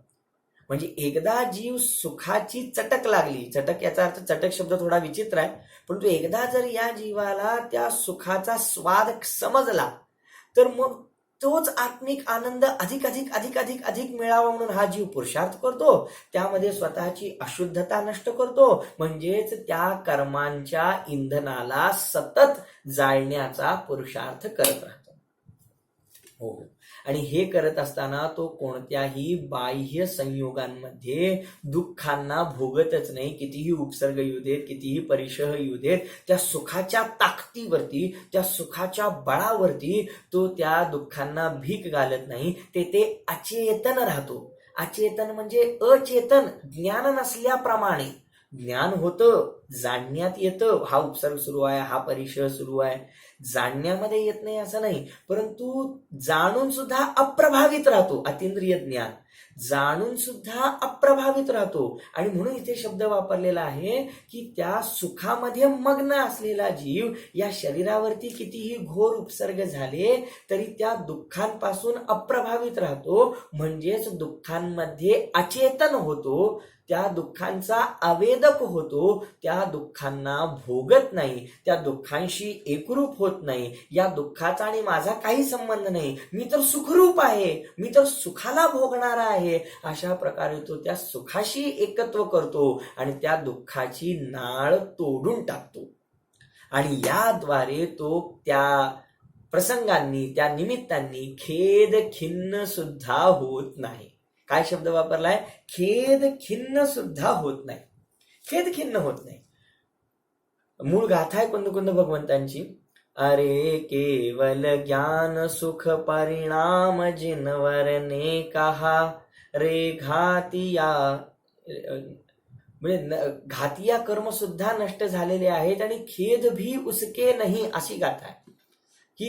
म्हणजे एकदा जीव सुखाची चटक लागली, चटक याचा अर्थ, चटक शब्द थोडा विचित्र आहे, परंतु एकदा जर या जीवाला त्या सुखाचा स्वाद समजला तर मग तोच आत्मिक आनंद अधिक अधिक अधिक अधिक अधिक मिळावा म्हणून हा जीव पुरुषार्थ करतो, त्यामध्ये स्वतःची अशुद्धता नष्ट करतो, म्हणजेच त्या कर्मांच्या इंधनाला सतत जाळण्याचा पुरुषार्थ करत राहतो. हो, आणि हे करत असताना तो कोणत्याही बाह्य संयोगांमध्ये दुःखांना भोगतच नाही. कितीही उपसर्ग येऊ देत, कितीही परिशह येऊ देत, त्या सुखाच्या ताकदीवरती, त्या सुखाच्या बळावरती तो त्या दुःखांना भीक घालत नाही. ते अचेतन राहतो. अचेतन म्हणजे अचेतन, ज्ञान नसल्याप्रमाणे. ज्ञान होतं, जाणण्यात येतं, हा उपसर्ग सुरू आहे, हा परिशह सुरू आहे, जाणण्यामध्ये येत नाही असं नाही, परंतु जाणून सुद्धा अप्रभावित राहतो. अतींद्रिय ज्ञान जाणून सुद्धा अप्रभावित राहतो. आणि म्हणून इथे शब्द वापरलेला आहे की त्या सुखामध्ये मग्न असलेला जीव या शरीरावरती कितीही घोर उपसर्ग झाले तरी त्या दुःखांपासून अप्रभावित राहतो, म्हणजेच दुःखांमध्ये अचेतन होतो, त्या दुःखांचा आवेदक होतो, त्या दुःखांना भोगत नाही, त्या दुःखांशी एकरूप होत नाही. या दुःखाचा आणि माझा काही संबंध नाही, मी तर सुखरूप आहे, मी तर सुखाला भोगणारा आहे, अशा प्रकारे तो त्या सुखाशी एकत्व करतो आणि त्या दुःखाची नाळ तोडून टाकतो. आणि याद्वारे तो त्या प्रसंगांनी, त्या निमित्तांनी खेद खिन्न सुद्धा होत नाही. काय शब्द वापरलाय? खेद खिन्न सुद्धा होत नाही. खेद खिन्न होत नाही. मूळ गाथा आहे कुंद भगवंतांची. अरे केवल ज्ञान सुख परिणाम जिनवर ने कहा, रे घातिया, म्हणजे घातिया कर्म सुद्धा नष्ट झालेले आहेत आणि खेद भी उसके नाही, अशी गाथा आहे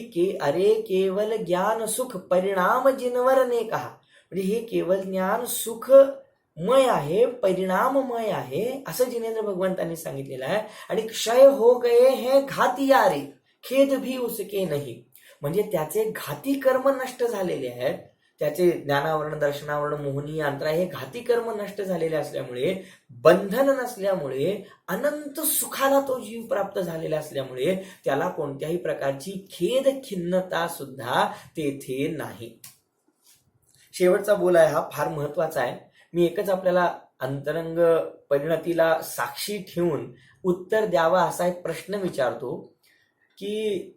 की अरे केवल ज्ञान सुख परिणाम जिनवर ने कहा. म्हणजे हे केवळ ज्ञान सुखमय आहे, परिणाममय आहे, असं जिनेंद्र भगवंतांनी सांगितलेलं आहे. आणि क्षय हो गए हे घातिया रे, खेद भी उसके नाही. म्हणजे त्याचे घाती कर्म नष्ट झालेले आहेत, त्याचे ज्ञानावरण, दर्शनावरण, मोहनी, अंतरा हे घाती कर्म नष्ट झालेले असल्यामुळे, बंधन नसल्यामुळे, अनंत सुखाला तो जीव प्राप्त झालेला असल्यामुळे त्याला कोणत्याही प्रकारची खेद खिन्नता सुद्धा तेथे नाही. शेवटचा बोल आहे हा फार महत्वाचा आहे. मी एकच आपल्याला अंतरंग परिणतीला साक्षी ठेवून उत्तर द्यावा असा एक प्रश्न विचारतो की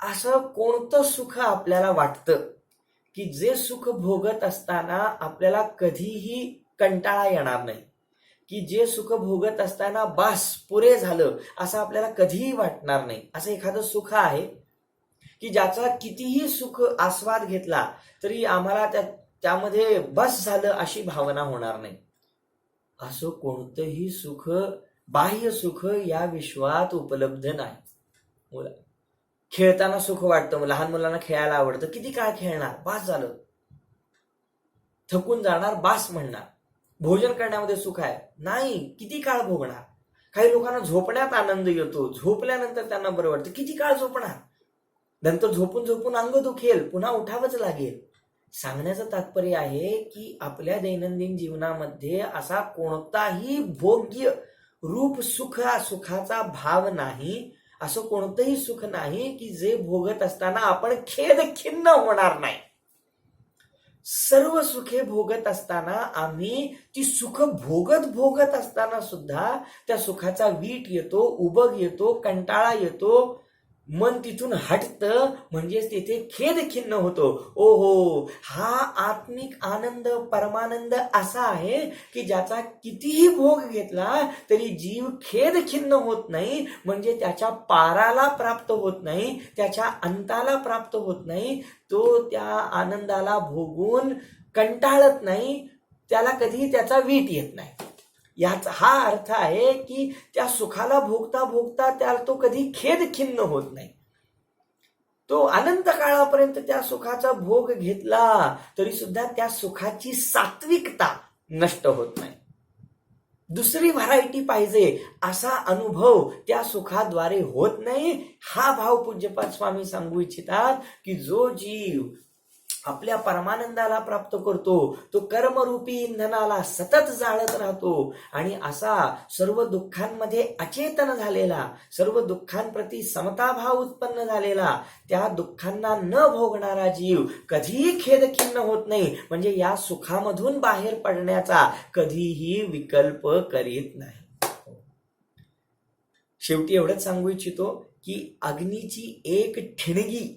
असं कोणतं सुख आपल्याला वाटतं की जे सुख भोगत असताना आपल्याला कधीही कंटाळा येणार नाही, की जे सुख भोगत असताना बास पुरे झालं असं आपल्याला कधीही वाटणार नाही, असं एखादं सुख आहे की ज्याचा कितीही सुख आस्वाद घेतला तरी आम्हाला त्यामध्ये बस झालं अशी भावना होणार नाही. असं कोणतंही सुख, बाह्य सुख या विश्वात उपलब्ध नाही. खेळताना सुख वाटतं, लहान मुलांना खेळायला आवडतं, किती काळ खेळणार, बास झालं, थकून जाणार, बास म्हणणार. भोजन करण्यामध्ये सुख आहे, नाही, किती काळ भोगणार. काही लोकांना झोपण्यात आनंद येतो, झोपल्यानंतर त्यांना बरं वाटतं, किती काळ झोपणार, नंतर झोपून झोपून अंग दुखेल, पुन्हा उठावंच लागेल. सांगण्याचं तात्पर्य आहे की आपल्या दैनंदिन जीवनामध्ये असा कोणताही भोग्य रूप सुखाचा भाव नाही, असं कोणतंही सुख नाही की जे भोगत असताना आपण खेद खिन्न होणार नाही. सर्व सुखे भोगत असताना आम्ही ती सुख भोगत असताना सुद्धा त्या सुखाचा वीट येतो, उबग येतो, कंटाळा येतो, मन तिथून हटतं, म्हणजेच तिथे खेद खिन्न होतो. ओहो, हा आत्मिक आनंद, परमानंद असा आहे की ज्याचा कितीही भोग घेतला तरी जीव खेद खिन्न होत नाही, म्हणजे त्याच्या पाराला प्राप्त होत नाही, त्याच्या अंताला प्राप्त होत नाही. तो त्या आनंदाला भोगून कंटाळत नाही, त्याला कधी त्याचा वीट येत नाही. याचा हा अर्थ आहे की त्या सुखाला भोगता भोगता त्याला तो कधी खेद खिन्न होत नाही. तो अनंत काळापर्यंत त्या सुखाचा भोग घेतला तरी सुद्धा त्या सुखाची सात्विकता नष्ट होत नाही. दुसरी व्हरायटी पाहिजे असा अनुभव त्या सुखाद्वारे होत नाही. हा भाव पूज्यपाद स्वामी सांगू इच्छितात की जो जीव आपल्या परमानंदाला प्राप्त करतो तो कर्मरूपी इंधनाला सतत जाळत राहतो आणि असा सर्व दुःखांमध्ये अचेतन झालेला, सर्व दुःखांप्रती समताभाव उत्पन्न झालेला, त्या दुःखांना न भोगणारा जीव कधीही खेदखिन्न होत नाही, म्हणजे या सुखामधून बाहेर पडण्याचा कधीही विकल्प करीत नाही. शेवटी एवढंच सांगू इच्छितो की अग्नीची एक ठिणगी,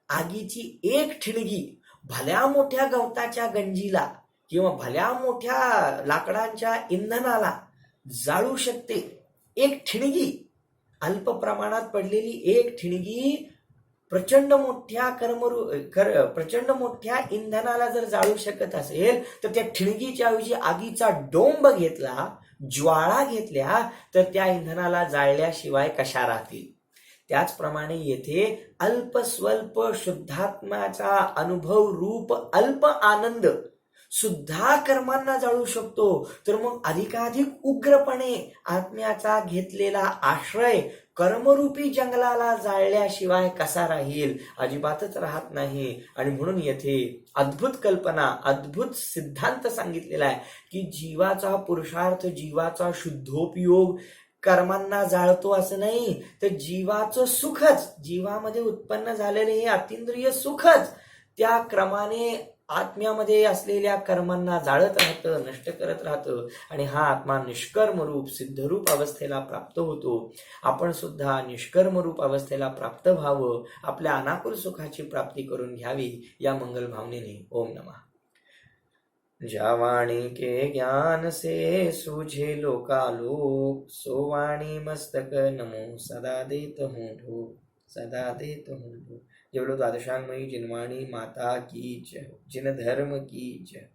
आगीची एक ठिणगी भल्या मोठ्या गवताच्या गंजीला किंवा भल्या मोठ्या लाकडांच्या इंधनाला जाळू शकते. एक ठिणगी, अल्प प्रमाणात पडलेली एक ठिणगी प्रचंड मोठ्या इंधनाला जर जाळू शकत असेल तर त्या ठिणगीच्या ऐवजी आगीचा डोंब घेतला, ज्वाळा घेतल्या तर त्या इंधनाला जाळल्याशिवाय कशा राहतील. त्याचप्रमाणे येथे अल्प स्वल्प शुद्धात्म्याचा अनुभव रूप अल्प आनंद सुद्धा कर्मांना जाळू शकतो. तर मग अधिकाधिक उग्रपणे आत्म्याचा घेतलेला आश्रय कर्मरूपी जंगलाला जाळल्याशिवाय कसा राहील, अजिबातच राहत नाही. आणि म्हणून येथे अद्भुत कल्पना, अद्भुत सिद्धांत सांगितलेला आहे की जीवाचा पुरुषार्थ, जीवाचा शुद्धोपयोग कर्मांना जाळतो असं नाही, तर जीवाचं सुखच, जीवामध्ये उत्पन्न झालेले हे अतींद्रिय सुखच त्या क्रमाने आत्म्यामध्ये असलेल्या कर्मांना जाळत राहतं, नष्ट करत राहतं आणि हा आत्मा निष्कर्म रूप सिद्धरूप अवस्थेला प्राप्त होतो. आपण सुद्धा निष्कर्म रूप अवस्थेला प्राप्त व्हावं, आपल्या अनाकुल सुखाची प्राप्ती करून घ्यावी या मंगल भावनेने ओम नमः. जावाणी के ज्ञान से सूझे लोकालोक, सो वाणी मस्तक नमो सदा देत हूँ ढोक, सदा देत हूँ ढोक. जय बोलो द्वादशांगमयी जिनवाणी माता की जय, जिन धर्म की जय.